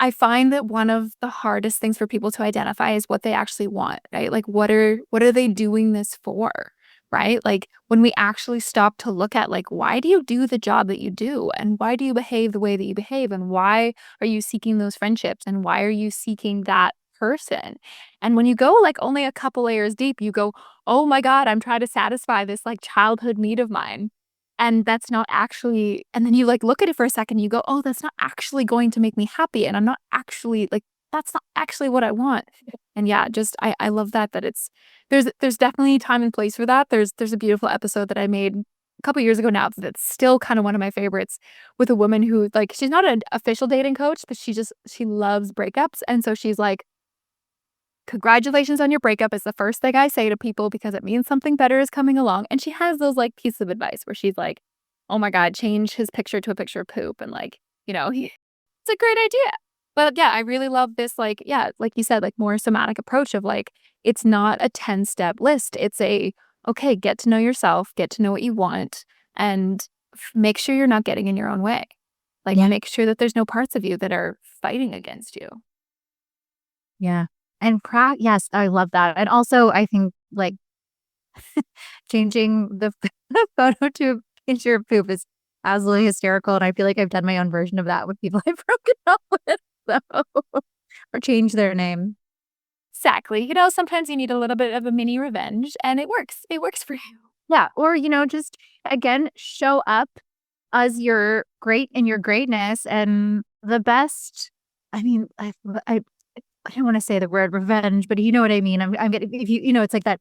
I find that one of the hardest things for people to identify is what they actually want, right? Like, what are they doing this for? Right? Like when we actually stop to look at like, why do you do the job that you do? And why do you behave the way that you behave? And why are you seeking those friendships? And why are you seeking that person? And when you go like only a couple layers deep, you go, oh my God, I'm trying to satisfy this like childhood need of mine. And that's not actually, and then you like look at it for a second, you go, oh, that's not actually going to make me happy. And I'm not actually like, that's not actually what I want. And yeah, just I love that it's there's definitely time and place for that. There's a beautiful episode that I made a couple years ago now that's still kind of one of my favorites, with a woman who like she's not an official dating coach, but she loves breakups. And so she's like, congratulations on your breakup is the first thing I say to people because it means something better is coming along. And she has those like pieces of advice where she's like, oh my God, change his picture to a picture of poop. And like, it's a great idea. But yeah, I really love this, like, yeah, like you said, like more somatic approach of like, it's not a 10-step list. It's okay, get to know yourself, get to know what you want, and make sure you're not getting in your own way. Like, Yeah. make sure that there's no parts of you that are fighting against you. Yeah. And yes, I love that. And also I think like changing the photo to a picture of poop is absolutely hysterical. And I feel like I've done my own version of that with people I've broken up with. So, or change their name. Exactly. Sometimes you need a little bit of a mini revenge and it works. It works for you. Yeah. Or, just again, show up as you're great in your greatness and the best. I mean, I don't want to say the word revenge, but you know what I mean. I'm getting, if it's like that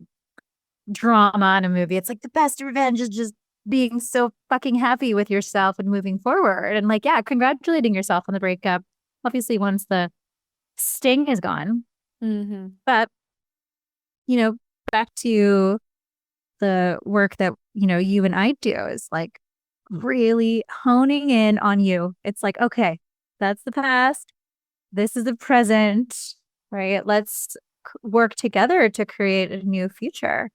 drama in a movie. It's like the best revenge is just being so fucking happy with yourself and moving forward. And like, yeah, congratulating yourself on the breakup. Obviously, once the sting is gone. Mm-hmm. But, back to the work that, you and I do is like really honing in on you. It's like, okay, that's the past. This is the present, right? Let's work together to create a new future.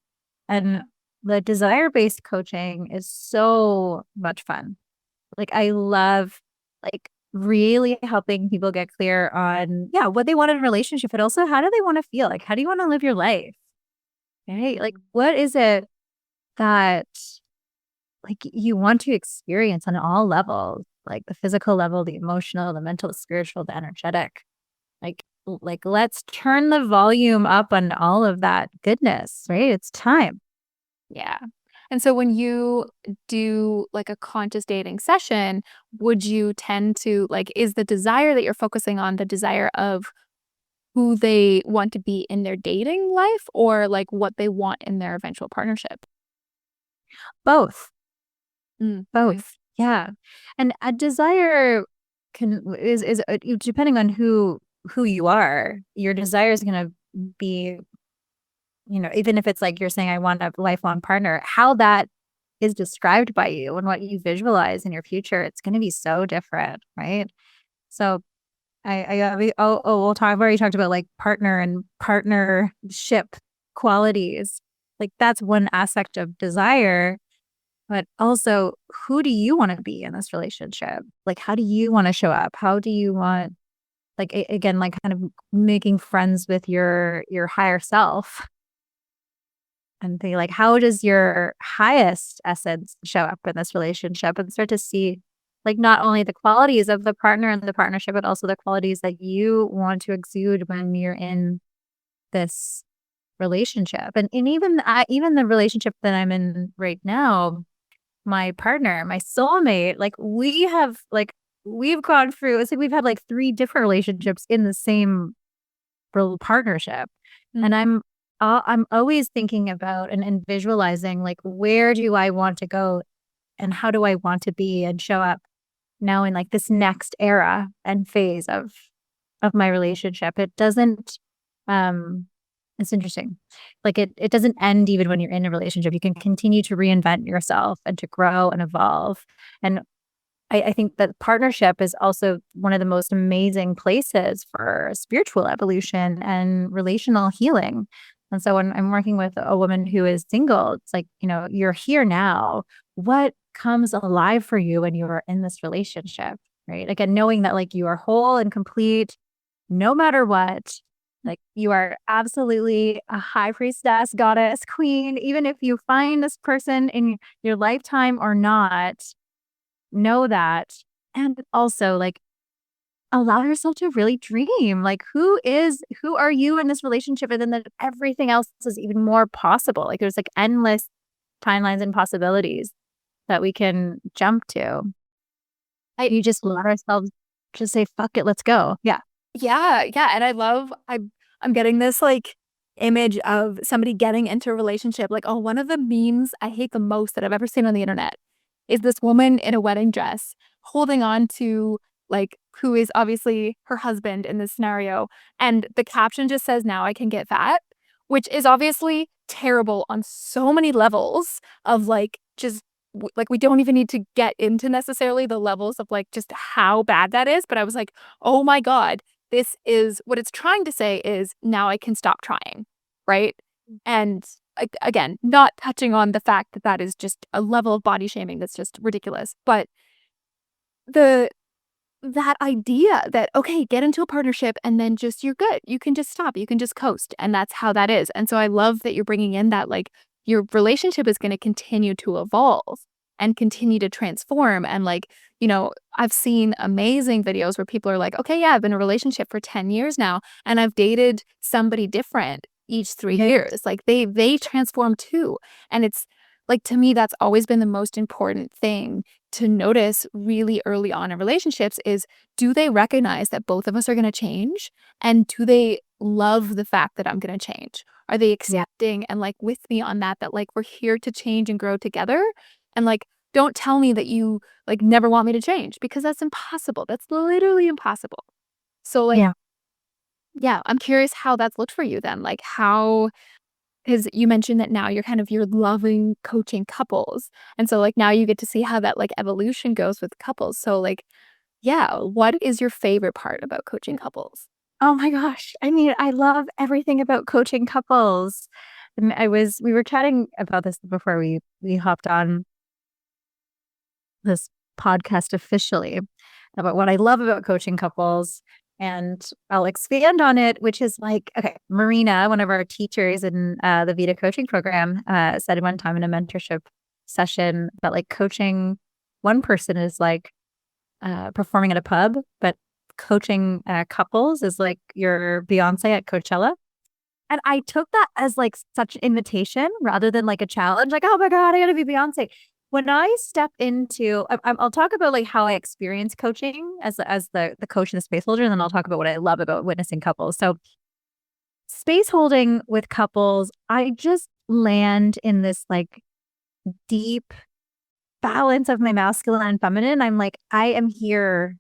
And the desire-based coaching is so much fun. Like I love like really helping people get clear on, yeah, what they want in a relationship, but also how do they want to feel? Like, how do you want to live your life? Right? Like, what is it that like you want to experience on all levels, like the physical level, the emotional, the mental, the spiritual, the energetic. Like let's turn the volume up on all of that goodness, right? It's time. Yeah. And so when you do like a conscious dating session, would you tend to like, is the desire that you're focusing on the desire of who they want to be in their dating life or like what they want in their eventual partnership? Both. Okay. Both. Yeah. And a desire depending on who you are, your desire is going to be, even if it's like you're saying I want a lifelong partner, how that is described by you and what you visualize in your future, it's going to be so different, right? So we'll talk. I've already talked about like partner and partnership qualities. Like that's one aspect of desire, but also who do you want to be in this relationship? Like, how do you want to show up? How do you want, like, again, like kind of making friends with your higher self and be like, how does your highest essence show up in this relationship and start to see like not only the qualities of the partner and the partnership, but also the qualities that you want to exude when you're in this relationship. And even the relationship that I'm in right now, my partner, my soulmate, like we have like we've gone through, it's like we've had like 3 different relationships in the same partnership. And Mhm. I'm always thinking about and visualizing like, where do I want to go and how do I want to be and show up now in like this next era and phase of my relationship. It doesn't, um, it's interesting. Like it doesn't end even when you're in a relationship. You can continue to reinvent yourself and to grow and evolve. And I think that partnership is also one of the most amazing places for spiritual evolution and relational healing. And so when I'm working with a woman who is single, it's like, you're here now. What comes alive for you when you are in this relationship? Right. Again, knowing that like you are whole and complete no matter what. Like you are absolutely a high priestess, goddess, queen, even if you find this person in your lifetime or not, know that. And also like allow yourself to really dream. Like who are you in this relationship? And then that everything else is even more possible. Like there's like endless timelines and possibilities that we can jump to. You just let ourselves just say, fuck it, let's go. Yeah. Yeah, yeah, and I'm getting this, like, image of somebody getting into a relationship, like, oh, one of the memes I hate the most that I've ever seen on the internet is this woman in a wedding dress holding on to, like, who is obviously her husband in this scenario, and the caption just says, "Now I can get fat," which is obviously terrible on so many levels of, like, just like, we don't even need to get into necessarily the levels of, like, just how bad that is, but I was like, "Oh my god, this is what it's trying to say is now I can stop trying, right?" And again, not touching on the fact that that is just a level of body shaming that's just ridiculous. But the that idea that, okay, get into a partnership and then just you're good. You can just stop. You can just coast. And that's how that is. And so I love that you're bringing in that like your relationship is going to continue to evolve and continue to transform. And like, I've seen amazing videos where people are like, okay, yeah, I've been in a relationship for 10 years now and I've dated somebody different each 3 years. Like they transform too. And it's like to me, that's always been the most important thing to notice really early on in relationships is do they recognize that both of us are going to change? And do they love the fact that I'm going to change? Are they Yeah. accepting and like with me on that, that like we're here to change and grow together? And like, don't tell me that you like never want me to change because that's impossible. That's literally impossible. So, like, Yeah. yeah, I'm curious how that's looked for you then. Like, how, because you mentioned that now you're loving coaching couples, and so, like, now you get to see how that, like, evolution goes with couples, so, like, yeah, what is your favorite part about coaching couples? Oh my gosh. I mean, I love everything about coaching couples. And we were chatting about this before we hopped on this podcast officially about what I love about coaching couples. And I'll expand on it, which is like, okay, Marina, one of our teachers in the VITA coaching program, said one time in a mentorship session that like coaching one person is like performing at a pub, but coaching couples is like your Beyonce at Coachella. And I took that as like such an invitation rather than like a challenge. Like, oh my God, I gotta be Beyonce. When I step into, I'll talk about like how I experience coaching as the coach and the space holder, and then I'll talk about what I love about witnessing couples. So, space holding with couples, I just land in this like deep balance of my masculine and feminine. I'm like, I am here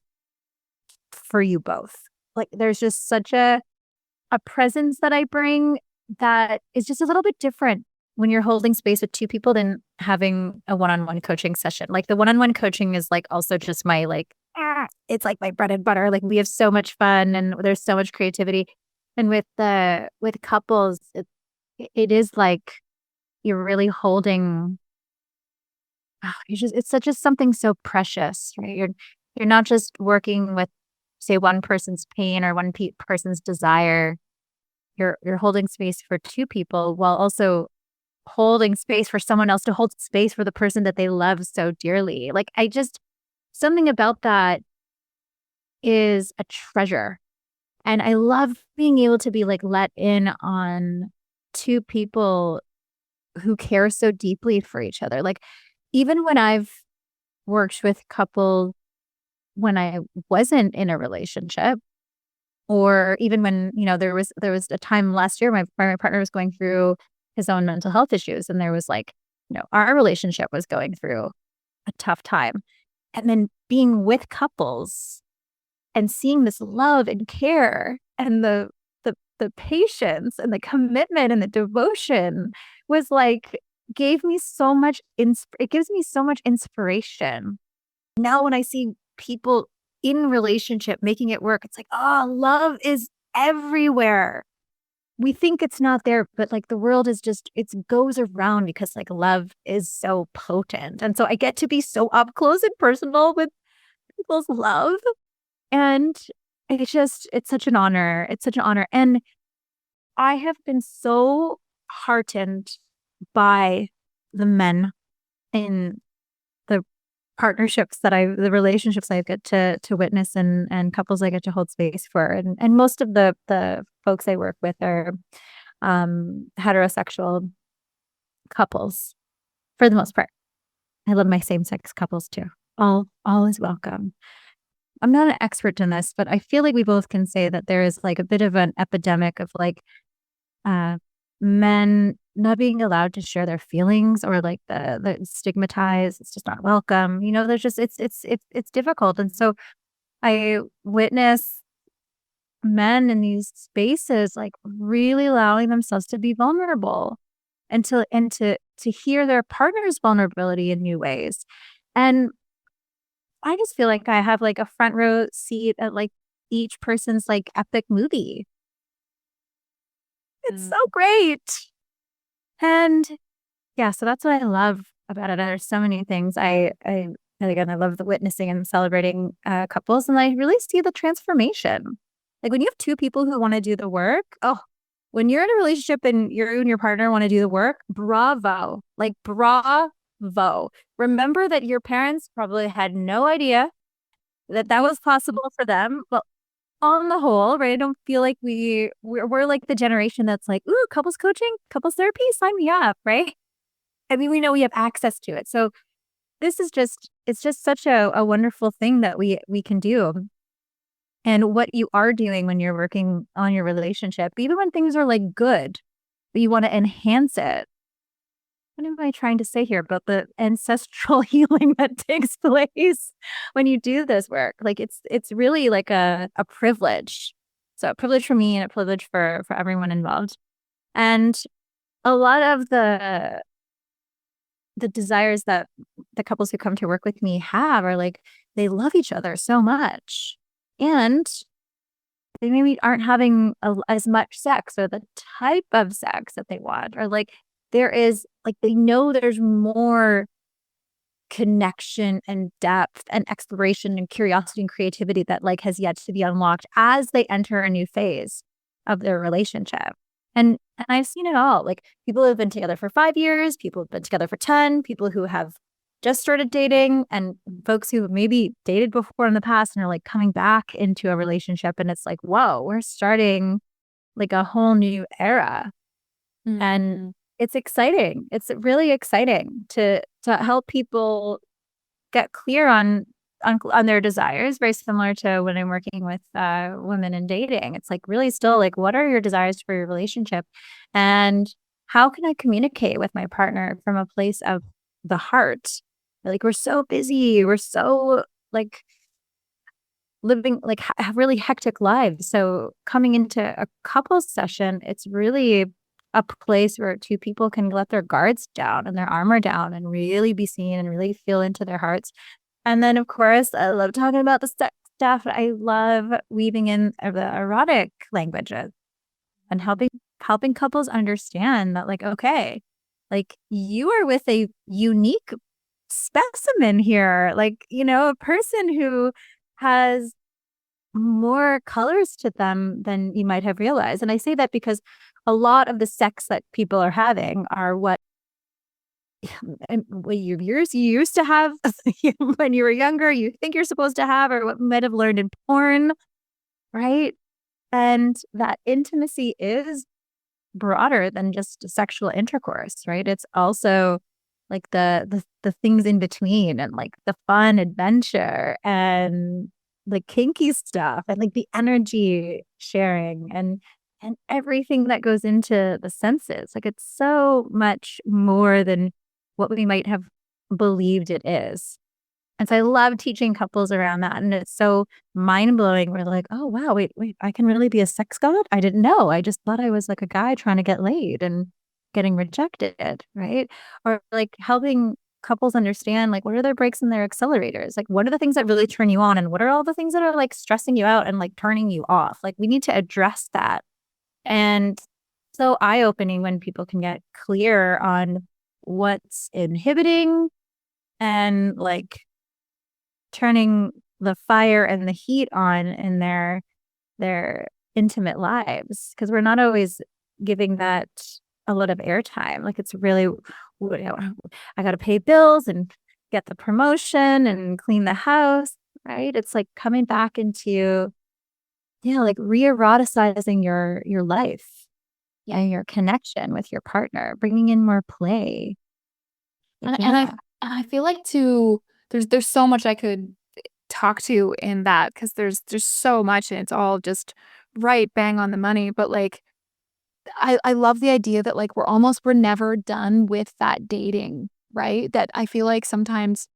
for you both. Like, there's just such a presence that I bring that is just a little bit different when you're holding space with 2 people than having a one-on-one coaching session. Like the one-on-one coaching is like also just my like, it's like my bread and butter. Like we have so much fun and there's so much creativity. And with couples, it is like you're really holding, it's such just something so precious, right? You're not just working with, say, one person's pain or one person's desire. You're holding space for 2 people while also holding space for someone else to hold space for the person that they love so dearly. Like I just something about that is a treasure. And I love being able to be like let in on 2 people who care so deeply for each other. Like even when I've worked with couples when I wasn't in a relationship, or even when, there was a time last year, my partner was going through his own mental health issues. And there was like, our relationship was going through a tough time. And then being with couples and seeing this love and care and the patience and the commitment and the devotion was like, gave me so much, it gives me so much inspiration. Now when I see people in relationship making it work, it's like, oh, love is everywhere. We think it's not there, but like the world is just, it goes around because like love is so potent. And so I get to be so up close and personal with people's love. And it's such an honor. It's such an honor. And I have been so heartened by the men in the the relationships I get to witness, and couples I get to hold space for. And most of the folks I work with are heterosexual couples for the most part. I love my same-sex couples too. All is welcome. I'm not an expert in this, but I feel like we both can say that there is like a bit of an epidemic of like men not being allowed to share their feelings, or like the stigmatized. It's just not welcome. There's just it's difficult. And so I witness men in these spaces like really allowing themselves to be vulnerable and to hear their partner's vulnerability in new ways. And I just feel like I have like a front row seat at like each person's like epic movie. It's so great. And yeah, so that's what I love about it. There's so many things. Again, I love the witnessing and celebrating couples, and I really see the transformation. Like when you have two people who want to do the work, when you're in a relationship and you and your partner want to do the work, bravo. Like bravo. Remember that your parents probably had no idea that was possible for them. But on the whole, right, I don't feel like we're like the generation that's like, ooh, couples coaching, couples therapy, sign me up, right? I mean, we know we have access to it. So it's just such a wonderful thing that we can do. And what you are doing when you're working on your relationship, even when things are like good, but you want to enhance it. What am I trying to say here about the ancestral healing that takes place when you do this work? Like it's really like a privilege. So a privilege for me and a privilege for everyone involved. And a lot of the desires that the couples who come to work with me have are like, they love each other so much. And they maybe aren't having as much sex, or the type of sex that they want, or like there is like, they know there's more connection and depth and exploration and curiosity and creativity that like has yet to be unlocked as they enter a new phase of their relationship. And I've seen it all. Like people who have been together for 5 years, people who've been together for 10, people who have just started dating, and folks who maybe dated before in the past and are like coming back into a relationship. And it's like, whoa, we're starting like a whole new era. Mm-hmm. And it's exciting. It's really exciting to help people get clear on their desires, very similar to when I'm working with women in dating. It's like really still like, what are your desires for your relationship? And how can I communicate with my partner from a place of the heart? Like we're so busy. We're so like living like have really hectic lives. So coming into a couples session, it's really a place where two people can let their guards down and their armor down and really be seen and really feel into their hearts. And then, of course, I love talking about the sex stuff. I love weaving in the erotic languages and helping couples understand that, like, okay, like you are with a unique specimen here, like, a person who has more colors to them than you might have realized. And I say that because a lot of the sex that people are having are what you used to have when you were younger, you think you're supposed to have, or what you might have learned in porn, right? And that intimacy is broader than just sexual intercourse, right? It's also like the things in between, and like the fun adventure and the kinky stuff, and like the energy sharing, and everything that goes into the senses. Like, it's so much more than what we might have believed it is. And so I love teaching couples around that. And it's so mind blowing. We're like, oh, wow, wait, I can really be a sex god? I didn't know. I just thought I was like a guy trying to get laid and getting rejected. Right. Or like helping couples understand, like, what are their brakes and their accelerators? Like, what are the things that really turn you on? And what are all the things that are like stressing you out and like turning you off? Like, we need to address that. And so eye opening when people can get clear on what's inhibiting and like turning the fire and the heat on in their intimate lives, because we're not always giving that a lot of airtime. Like, it's really, I got to pay bills and get the promotion and clean the house, right? It's like coming back into, yeah, like re-eroticizing your life and your connection with your partner, bringing in more play. Like, And yeah. I feel like too, there's so much I could talk to in that, because there's so much and it's all just right bang on the money. But like I love the idea that like we're never done with that dating, right? That I feel like sometimes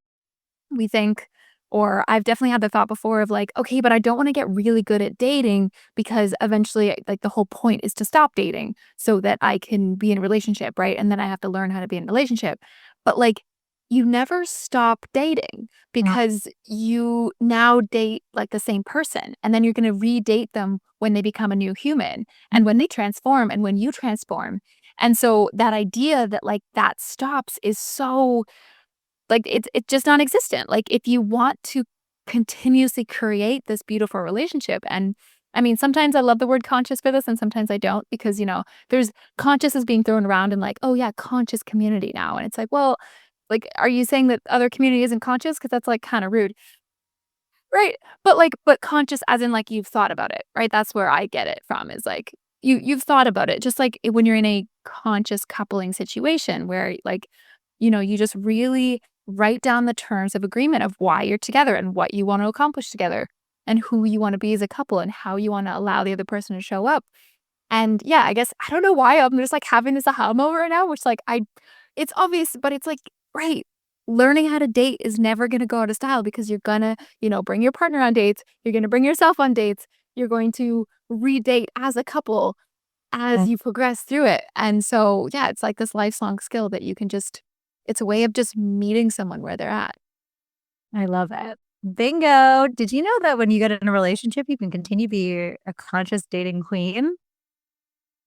we think, or I've definitely had the thought before of like, okay, but I don't want to get really good at dating because eventually, like, the whole point is to stop dating so that I can be in a relationship, right? And then I have to learn how to be in a relationship. But like, you never stop dating, Yeah. because you now date like the same person, and then you're going to redate them when they become a new human and when they transform and when you transform. And so that idea that like that stops is so, like, it's just non-existent. Like, if you want to continuously create this beautiful relationship, and I mean, sometimes I love the word conscious for this and sometimes I don't, because, there's conscious is being thrown around and like, "Oh, yeah, conscious community now." And it's like, well, like, are you saying that other community isn't conscious? Because that's, like, kinda rude. Right, but, like, but conscious as in, like, you've thought about it, right? That's where I get it from, is, like, you've thought about it, just like when you're in a conscious coupling situation where, like, you just really write down the terms of agreement of why you're together and what you wanna accomplish together and who you wanna be as a couple and how you wanna allow the other person to show up. And, yeah, I guess I don't know why I'm just, like, having this aha moment right now, which, like, it's obvious, but it's like, right, learning how to date is never gonna go out of style, because you're gonna, bring your partner on dates, you're gonna bring yourself on dates, you're going to redate as a couple as Yeah. you progress through it. And so, yeah, it's like this lifelong skill that you can just it's a way of just meeting someone where they're at. I love it. Bingo. Did you know that when you get in a relationship, you can continue to be a conscious dating queen?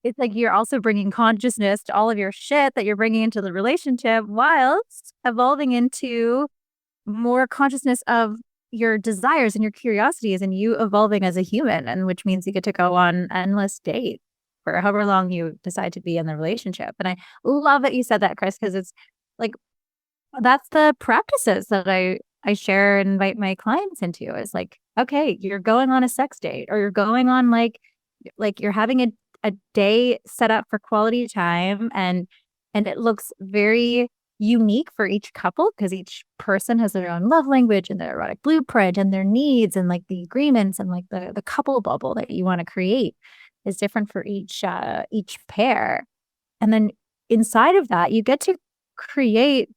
It's like you're also bringing consciousness to all of your shit that you're bringing into the relationship, whilst evolving into more consciousness of your desires and your curiosities, and you evolving as a human, and which means you get to go on endless dates for however long you decide to be in the relationship. And I love that you said that, Kris, because it's like that's the practices that I share and invite my clients into, is like, okay, you're going on a sex date, or you're going on like you're having a day set up for quality time, and it looks very unique for each couple, because each person has their own love language and their erotic blueprint and their needs, and like the agreements, and like the couple bubble that you want to create is different for each pair. And then inside of that, you get to create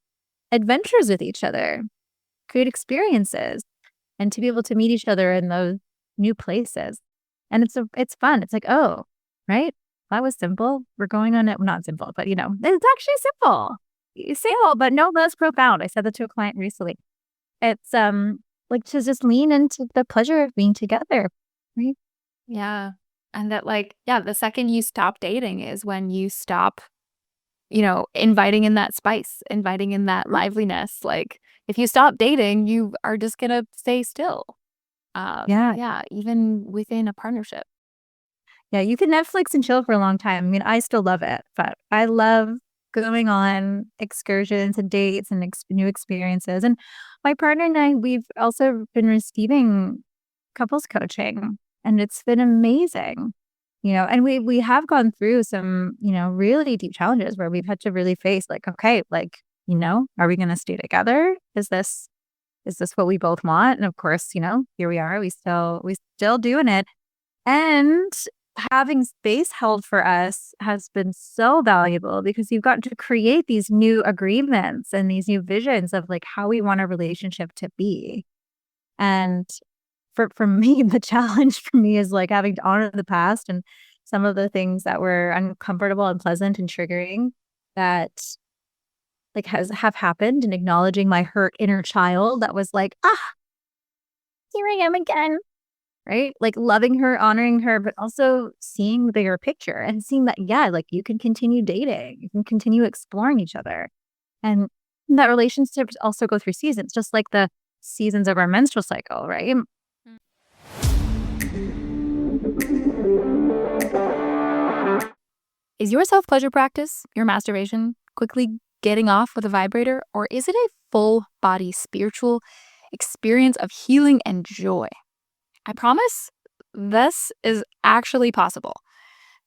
adventures with each other, create experiences, and to be able to meet each other in those new places. And it's fun. It's like, oh, right? That was simple. We're going on it. Not simple, but it's actually simple. Simple, but no less profound. I said that to a client recently. It's like to just lean into the pleasure of being together. Right? Yeah. And that, like, yeah, the second you stop dating is when you stop, inviting in that spice, inviting in that liveliness. Like, if you stop dating, you are just gonna stay still. Yeah. Yeah, even within a partnership. Yeah, you can Netflix and chill for a long time. I mean, I still love it, but I love going on excursions and dates and new experiences. And my partner and I, we've also been receiving couples coaching, and it's been amazing. And we have gone through some, really deep challenges where we've had to really face like, okay, like, Are we going to stay together? Is this what we both want? And of course, here we are, we still doing it. And having space held for us has been so valuable because you've got to create these new agreements and these new visions of like how we want a relationship to be. And for me, the challenge for me is like having to honor the past and some of the things that were uncomfortable and pleasant and triggering that like have happened, and acknowledging my hurt inner child that was like, here I am again. Right? Like loving her, honoring her, but also seeing the bigger picture and seeing that, yeah, like you can continue dating, you can continue exploring each other. And that relationships also go through seasons, just like the seasons of our menstrual cycle, right? Is your self-pleasure practice, your masturbation, quickly getting off with a vibrator, or is it a full body spiritual experience of healing and joy? I promise this is actually possible.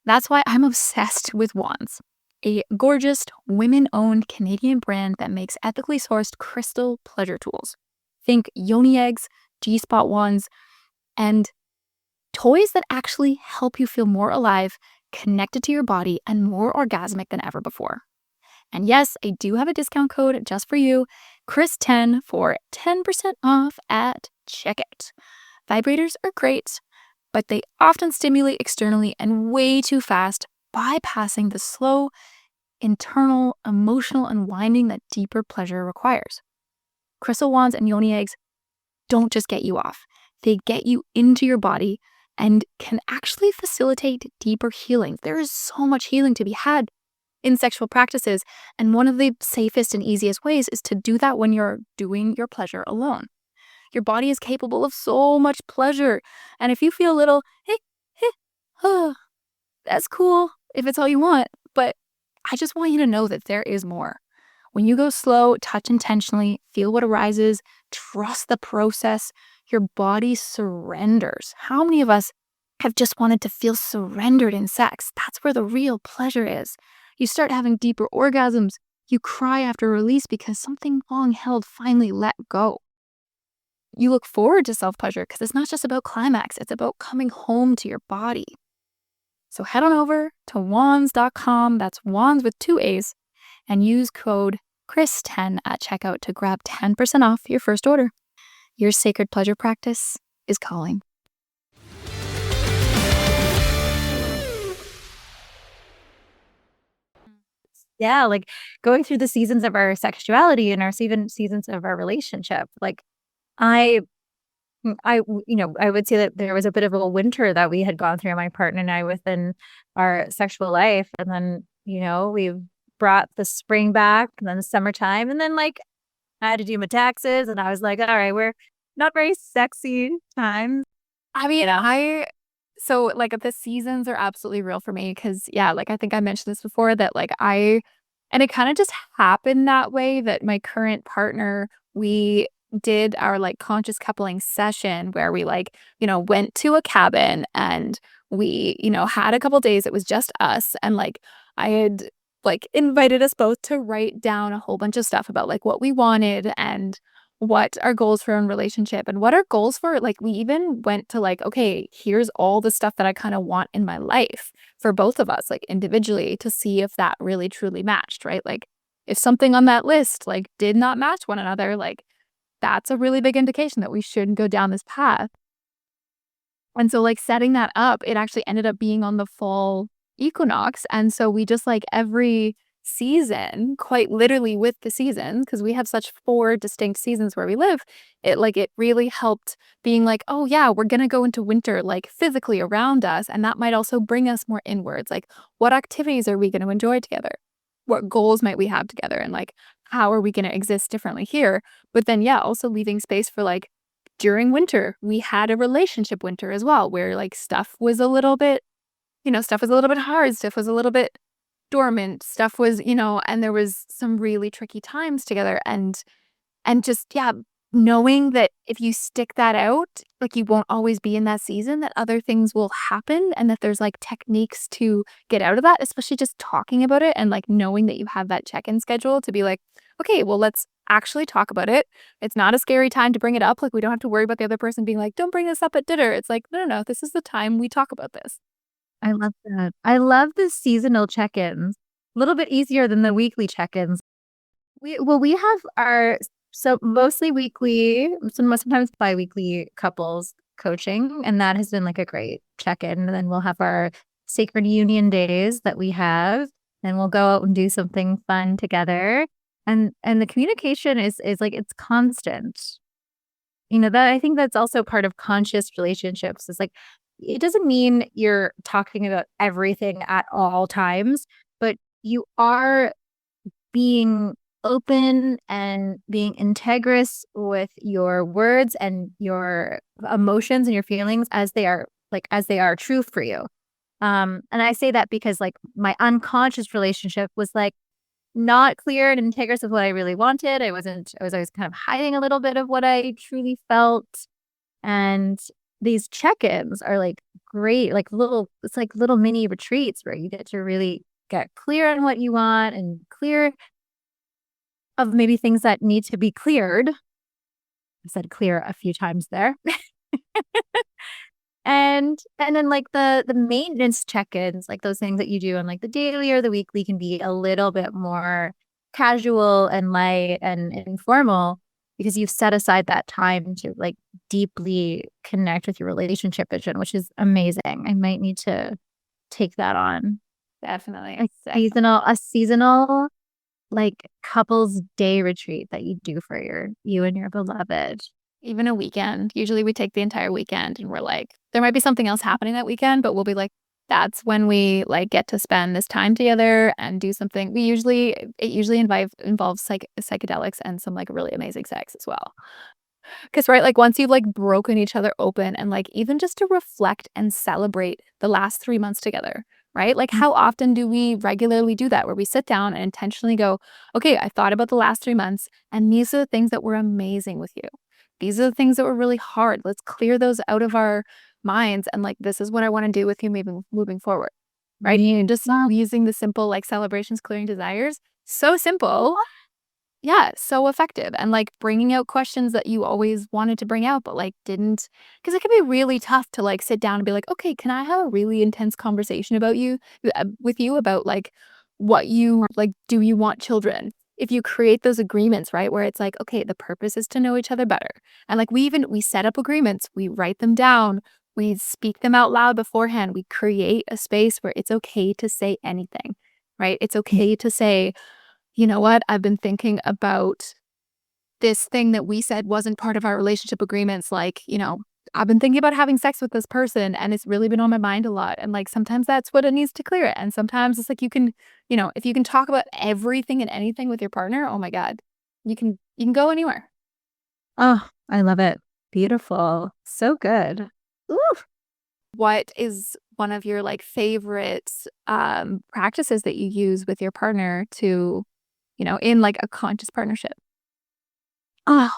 That's why I'm obsessed with Wands, a gorgeous women-owned Canadian brand that makes ethically sourced crystal pleasure tools. Think yoni eggs, G-spot wands, and toys that actually help you feel more alive, connected to your body, and more orgasmic than ever before. And yes, I do have a discount code just for you, Kris10, for 10% off at checkout. Vibrators are great, but they often stimulate externally and way too fast, bypassing the slow, internal, emotional unwinding that deeper pleasure requires. Crystal wands and yoni eggs don't just get you off. They get you into your body and can actually facilitate deeper healing. There is so much healing to be had in sexual practices, and one of the safest and easiest ways is to do that when you're doing your pleasure alone. Your body is capable of so much pleasure, and if you feel a little, that's cool if it's all you want, but I just want you to know that there is more. When you go slow, touch intentionally, feel what arises, trust the process, your body surrenders. How many of us have just wanted to feel surrendered in sex? That's where the real pleasure is. You start having deeper orgasms. You cry after release because something long held finally let go. You look forward to self-pleasure because it's not just about climax, it's about coming home to your body. So head on over to wands.com, that's wands with 2 A's, and use code KRIS10 at checkout to grab 10% off your first order. Your sacred pleasure practice is calling. Yeah, like going through the seasons of our sexuality and our seasons of our relationship. Like I would say that there was a bit of a winter that we had gone through, my partner and I, within our sexual life. And then, we've brought the spring back and then the summertime. And then like I had to do my taxes and I was like, all right, we're not very sexy times. I mean, so like the seasons are absolutely real for me because, yeah, like I think I mentioned this before that like and it kind of just happened that way that my current partner, we did our like conscious coupling session where we like, went to a cabin and we, had a couple days. It was just us. And like I had like invited us both to write down a whole bunch of stuff about like what we wanted and what our goals for a relationship and what our goals for, like, we even went to like, okay, here's all the stuff that I kind of want in my life for both of us, like individually, to see if that really truly matched, right? Like if something on that list like did not match one another, like that's a really big indication that we shouldn't go down this path. And so like setting that up, it actually ended up being on the fall equinox. And so we just like every season, quite literally with the seasons, because we have such 4 distinct seasons where we live, it really helped being like, oh yeah, we're gonna go into winter like physically around us, and that might also bring us more inwards. Like what activities are we gonna enjoy together? What goals might we have together? And like how are we gonna exist differently here? But then yeah, also leaving space for like during winter, we had a relationship winter as well, where like stuff was a little bit hard, stuff was a little bit dormant, stuff was, and there was some really tricky times together and just, yeah, knowing that if you stick that out, like, you won't always be in that season, that other things will happen and that there's, like, techniques to get out of that, especially just talking about it and, like, knowing that you have that check-in schedule to be like, "Okay, well, let's actually talk about it. It's not a scary time to bring it up." Like, we don't have to worry about the other person being like, "Don't bring this up at dinner." It's like, "No, no, no. This is the time we talk about this." I love that. I love the seasonal check-ins. A little bit easier than the weekly check-ins. We have our so mostly weekly, sometimes biweekly couples coaching, and that has been like a great check-in. And then we'll have our sacred union days that we have, and we'll go out and do something fun together. And the communication is like it's constant. That I think that's also part of conscious relationships. Is like it doesn't mean you're talking about everything at all times, but you are being open and being integrous with your words and your emotions and your feelings as they are true for you. And I say that because like my unconscious relationship was like not clear and integrous with what I really wanted. I was always kind of hiding a little bit of what I truly felt. And these check-ins are like great, it's like little mini retreats where you get to really get clear on what you want and clear of maybe things that need to be cleared. I said clear a few times there. And then like the maintenance check-ins, like those things that you do on like the daily or the weekly can be a little bit more casual and light and informal because you've set aside that time to like deeply connect with your relationship vision, which is amazing. I might need to take that on. Definitely. A seasonal like couples day retreat that you do for you and your beloved. Even a weekend. Usually we take the entire weekend and we're like, there might be something else happening that weekend, but we'll be like, that's when we like get to spend this time together and do something. It usually involves psychedelics and some like really amazing sex as well. Because, right, like once you've like broken each other open and like even just to reflect and celebrate the last 3 months together, right? Like, how often do we regularly do that where we sit down and intentionally go, okay, I thought about the last 3 months and these are the things that were amazing with you. These are the things that were really hard. Let's clear those out of our minds. And like, this is what I want to do with you moving forward, right? And just using the simple like celebrations, clearing desires. So simple. Yeah, so effective and, like, bringing out questions that you always wanted to bring out, but, like, didn't because it can be really tough to, like, sit down and be like, "Okay, can I have a really intense conversation about you with you about, like, what you like, do you want children?" If you create those agreements, right, where it's like, "Okay, the purpose is to know each other better." And, like, we set up agreements, we write them down, we speak them out loud beforehand, we create a space where it's okay to say anything, right? It's okay to say, you know what? I've been thinking about this thing that we said wasn't part of our relationship agreements. Like, I've been thinking about having sex with this person and it's really been on my mind a lot. And like sometimes that's what it needs to clear it. And sometimes it's like if you can talk about everything and anything with your partner, oh my God, you can go anywhere. Oh, I love it. Beautiful. So good. Ooh. What is one of your like favorite practices that you use with your partner to, in like a conscious partnership? Oh,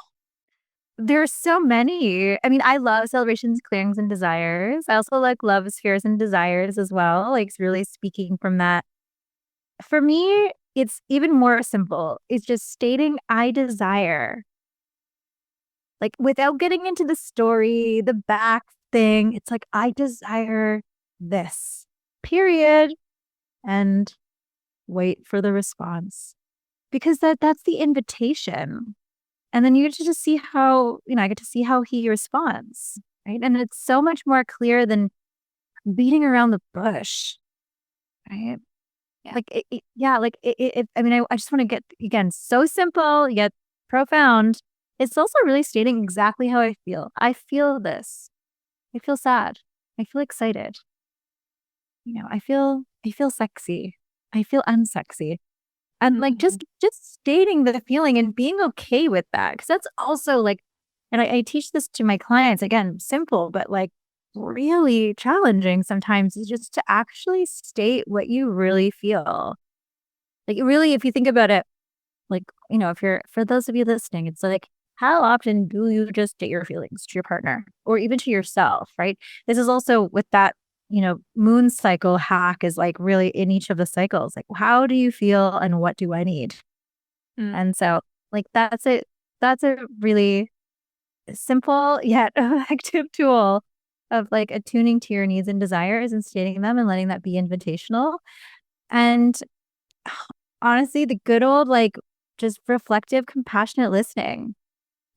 there's so many. I mean, I love celebrations, clearings, and desires. I also like love spheres and desires as well. Like it's really speaking from that. For me, it's even more simple. It's just stating I desire. Like without getting into the story, the back thing. It's like I desire this. Period. And wait for the response. Because that's the invitation. And then you get to just see how, I get to see how he responds, right? And it's so much more clear than beating around the bush, right? Yeah. Like, I mean, I just want to get, again, so simple yet profound. It's also really stating exactly how I feel. I feel this. I feel sad. I feel excited. I feel sexy. I feel unsexy. And like just stating the feeling and being okay with that. Because that's also like, and I teach this to my clients, again, simple, but like really challenging sometimes is just to actually state what you really feel. Like really, if you think about it, like, for those of you listening, it's like how often do you just state your feelings to your partner or even to yourself, right? This is also with that, moon cycle hack is like really in each of the cycles. Like, how do you feel and what do I need? Mm. And so, like, that's a really simple yet effective tool of like attuning to your needs and desires and stating them and letting that be invitational. And honestly, the good old, like, just reflective, compassionate listening,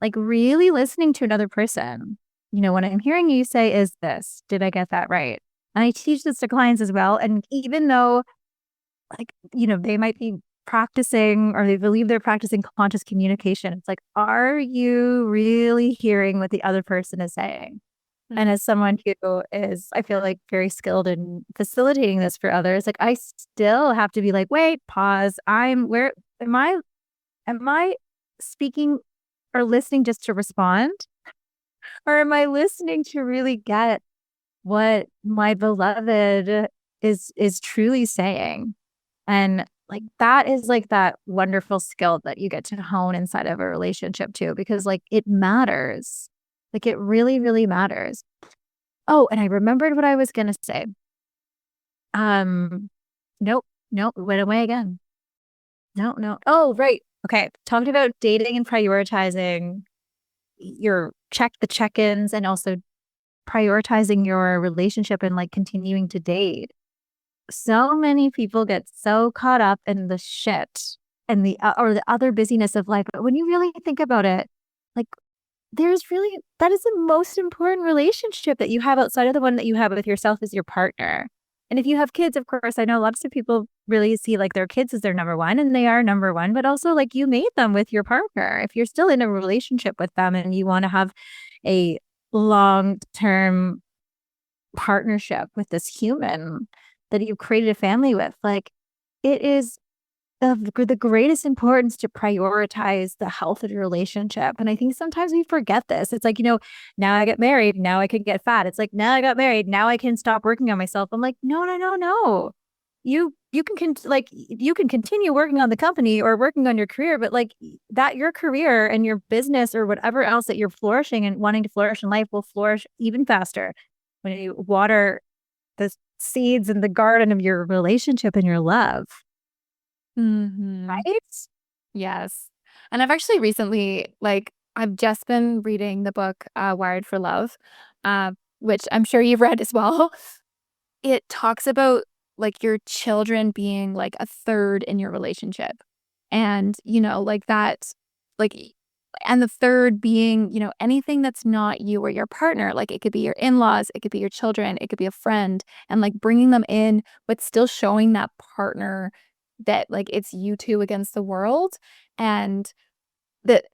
like really listening to another person. What I'm hearing you say is this. Did I get that right? And I teach this to clients as well. And even though, like, they might be practicing or they believe they're practicing conscious communication, it's like, are you really hearing what the other person is saying? And Mm. as someone who is, I feel like, very skilled in facilitating this for others, like I still have to be like, wait, pause. Where am I speaking or listening just to respond? Or am I listening to really get what my beloved is truly saying? And like that is like that wonderful skill that you get to hone inside of a relationship too, because like it matters. Like it really, really matters. Oh, and I remembered what I was gonna say. Um, nope, nope, it went away again. No, no. Oh, right. Okay. Talking about dating and prioritizing your the check-ins and also prioritizing your relationship and like continuing to date. So many people get so caught up in the shit and or the other busyness of life. But when you really think about it, like that is the most important relationship that you have outside of the one that you have with yourself is your partner. And if you have kids, of course, I know lots of people really see like their kids as their number one and they are number one, but also like you made them with your partner. If you're still in a relationship with them and you want to have a long term partnership with this human that you've created a family with, like it is of the greatest importance to prioritize the health of your relationship. And I think sometimes we forget this. It's like, now I get married, now I can get fat. It's like, now I got married, now I can stop working on myself. I'm like, no, no, no, no. You you can continue working on the company or working on your career, but like that your career and your business or whatever else that you're flourishing and wanting to flourish in life will flourish even faster when you water the seeds in the garden of your relationship and your love. Mhm. Right? Yes. And I've actually recently, like, I've just been reading the book, Wired for Love, uh, which I'm sure you've read as well. It talks about, like, your children being, like, a third in your relationship. And, like, that, like, and the third being, anything that's not you or your partner. Like, it could be your in-laws, it could be your children, it could be a friend, and, like, bringing them in, but still showing that partner that, like, it's you 2 against the world, and that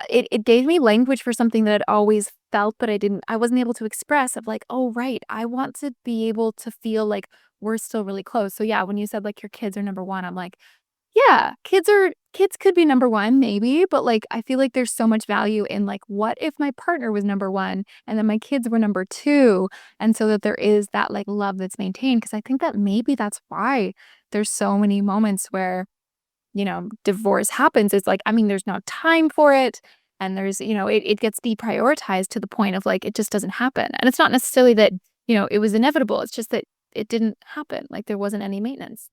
it gave me language for something that I'd always felt, but I wasn't able to express of like, "Oh, right, I want to be able to feel like we're still really close." So, yeah, when you said, like, your kids are number 1, I'm like, yeah, kids could be number 1 maybe, but, like, I feel like there's so much value in, like, what if my partner was number 1 and then my kids were number 2, and so that there is that, like, love that's maintained. Because I think that maybe that's why there's so many moments where, divorce happens. It's like, I mean, there's no time for it, and there's, it gets deprioritized to the point of, like, it just doesn't happen, and it's not necessarily that, it was inevitable, it's just that it didn't happen, like, there wasn't any maintenance.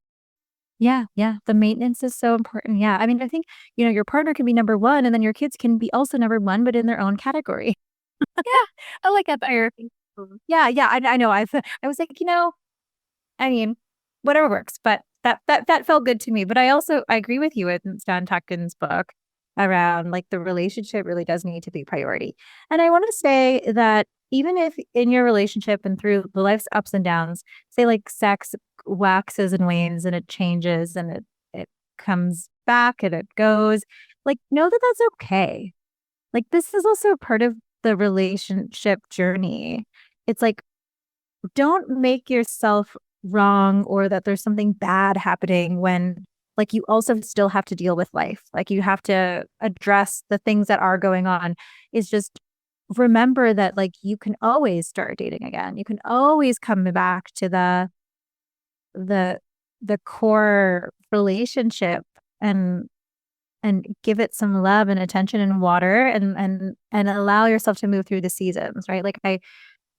Yeah, yeah. The maintenance is so important. Yeah. I mean, I think, your partner can be number one and then your kids can be also number one, but in their own category. Yeah, I like that better. Yeah, yeah. I know. I was like, I mean, whatever works, but that felt good to me. But I agree with you in Stan Tuckin's book around like the relationship really does need to be priority. And I want to say that even if in your relationship and through the life's ups and downs, say like sex waxes and wanes and it changes and it comes back and it goes, like know that that's okay. Like this is also part of the relationship journey. It's like don't make yourself wrong or that there's something bad happening when like you also still have to deal with life. Like you have to address the things that are going on. Is just remember that like you can always start dating again. You can always come back to the the core relationship and and give it some love and attention and water and allow yourself to move through the seasons, right? Like I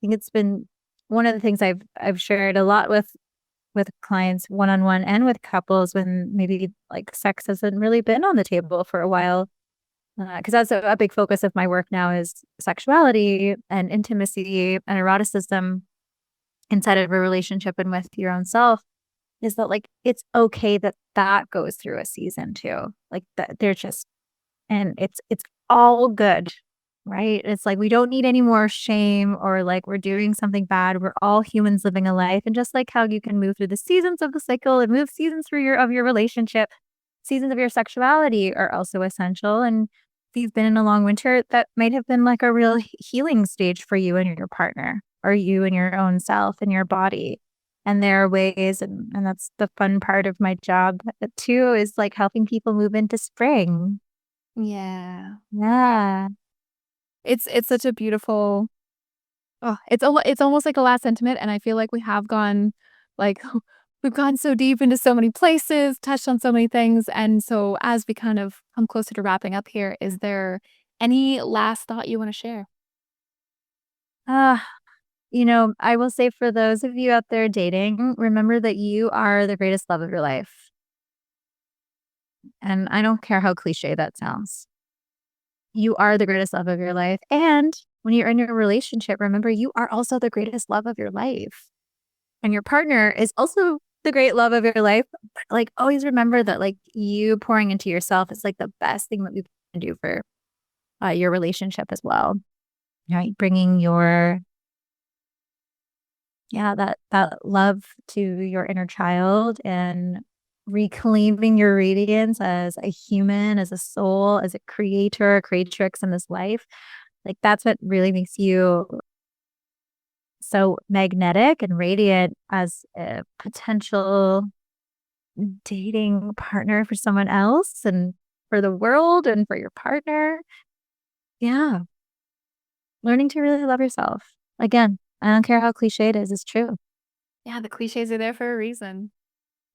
think it's been one of the things I've shared a lot with clients one-on-one and with couples when maybe like sex hasn't really been on the table for a while. Because that's a big focus of my work now is sexuality and intimacy and eroticism inside of a relationship and with your own self, is that like it's okay that that goes through a season too. Like that they're just and it's all good, right? It's like we don't need any more shame or like we're doing something bad. We're all humans living a life. And just like how you can move through the seasons of the cycle and move seasons through your relationship, seasons of your sexuality are also essential. And if you've been in a long winter, that might have been like a real healing stage for you and your partner, or you and your own self and your body. And there are ways, and that's the fun part of my job too, is like helping people move into spring. Yeah. Yeah. It's such a beautiful it's almost like a last sentiment, and I feel like we have gone, like, we've gone so deep into so many places, touched on so many things, and so as we kind of come closer to wrapping up here, is there any last thought you wanna share? Ah, I will say for those of you out there dating, remember that you are the greatest love of your life. And I don't care how cliche that sounds. You are the greatest love of your life. And when you're in your relationship, remember you are also the greatest love of your life. And your partner is also the great love of your life. But like always remember that like you pouring into yourself is like the best thing that we can do for your relationship as well. Right? Bringing your that love to your inner child and reclaiming your radiance as a human, as a soul, as a creator, a creatrix in this life. Like that's what really makes you so magnetic and radiant as a potential dating partner for someone else and for the world and for your partner. Yeah. Learning to really love yourself. Again, I don't care how cliche it is, it's true. Yeah, the cliches are there for a reason.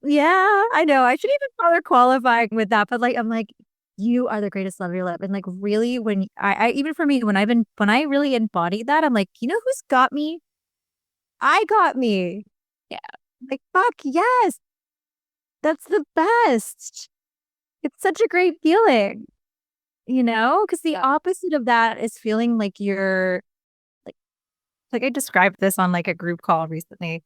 Yeah, I know. I shouldn't even bother qualifying with that, but like I'm like, you are the greatest love of your life. And like really when I even for me, when I really embodied that, I'm like, you know who's got me? I got me. Yeah. Like, fuck yes. That's the best. It's such a great feeling, because the opposite of that is feeling like you're like I described this on like a group call recently.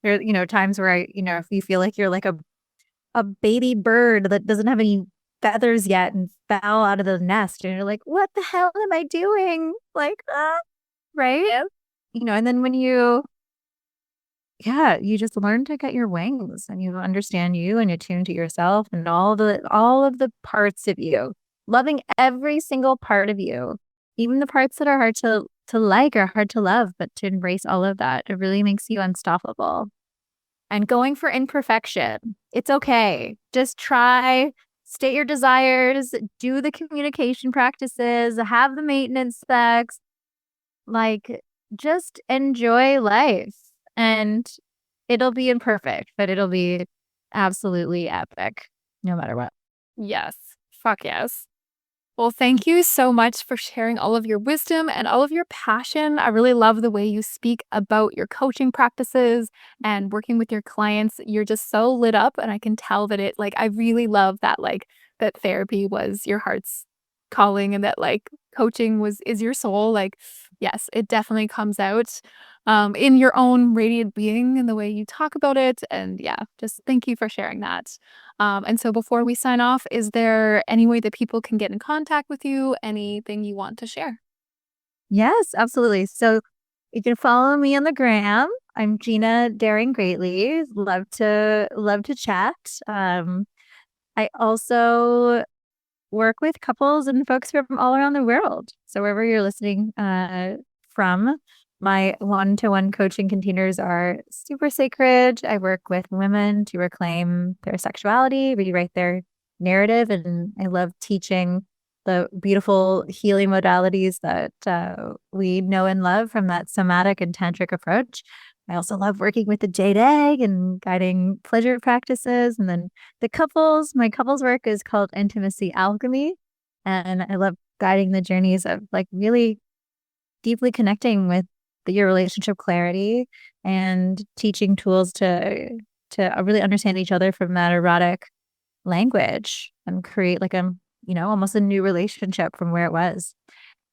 There, times where if you feel like you're like a baby bird that doesn't have any feathers yet and fell out of the nest, and you're like, what the hell am I doing? Like, right? Yeah. And then when you just learn to get your wings and you understand you and you tune to yourself and all of the parts of you, loving every single part of you, even the parts that are hard to like or hard to love, but to embrace all of that. It really makes you unstoppable. And going for imperfection. It's okay. Just try, state your desires, do the communication practices, have the maintenance specs, like just enjoy life. And it'll be imperfect, but it'll be absolutely epic no matter what. Yes. Fuck yes. Well, thank you so much for sharing all of your wisdom and all of your passion. I really love the way you speak about your coaching practices and working with your clients. You're just so lit up, and I can tell that I really love that, that therapy was your heart's calling and that, coaching is your soul. Yes, it definitely comes out in your own radiant being in the way you talk about it. And yeah, just thank you for sharing that. And so before we sign off, is there any way that people can get in contact with you? Anything you want to share? Yes, absolutely. So you can follow me on the gram. I'm Gina Daring Greatly. Love to chat. I also work with couples and folks from all around the world. So wherever you're listening from, my one-to-one coaching containers are super sacred. I work with women to reclaim their sexuality, rewrite their narrative, and I love teaching the beautiful healing modalities that we know and love from that somatic and tantric approach. I also love working with the jade egg and guiding pleasure practices. And then my couples work is called Intimacy Alchemy. And I love guiding the journeys of like really deeply connecting with your relationship clarity and teaching tools to really understand each other from that erotic language and create like almost a new relationship from where it was.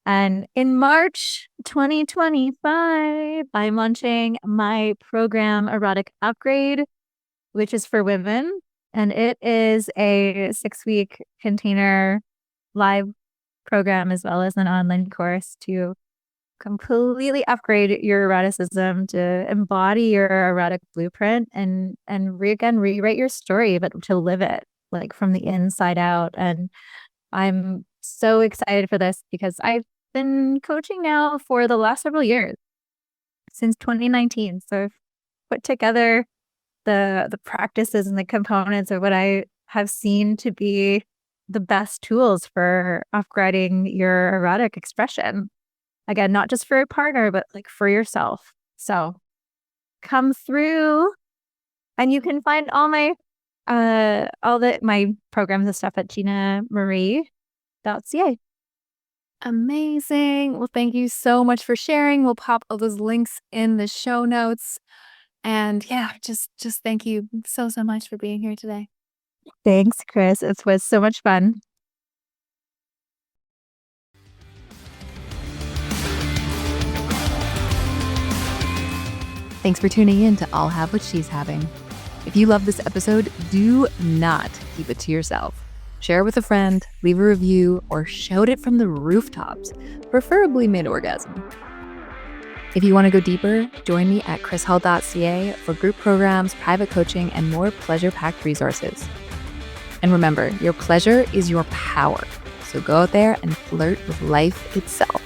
And in March 2025, I'm launching my program Erotic Upgrade, which is for women. And it is a 6-week container live program as well as an online course to completely upgrade your eroticism, to embody your erotic blueprint and rewrite your story, but to live it like from the inside out. And I'm so excited for this because I've been coaching now for the last several years, since 2019. So I've put together the practices and the components of what I have seen to be the best tools for upgrading your erotic expression. Again, not just for a partner, but like for yourself. So come through, and you can find all my programs and stuff at GinaMarie.ca. Amazing. Well, thank you so much for sharing. We'll pop all those links in the show notes. And yeah, just thank you so much for being here today. Thanks, Kris. It was so much fun. Thanks for tuning in to I'll Have What She's Having. If you love this episode, do not keep it to yourself. Share it with a friend, leave a review, or shout it from the rooftops, preferably mid-orgasm. If you want to go deeper, join me at krishall.ca for group programs, private coaching, and more pleasure-packed resources. And remember, your pleasure is your power. So go out there and flirt with life itself.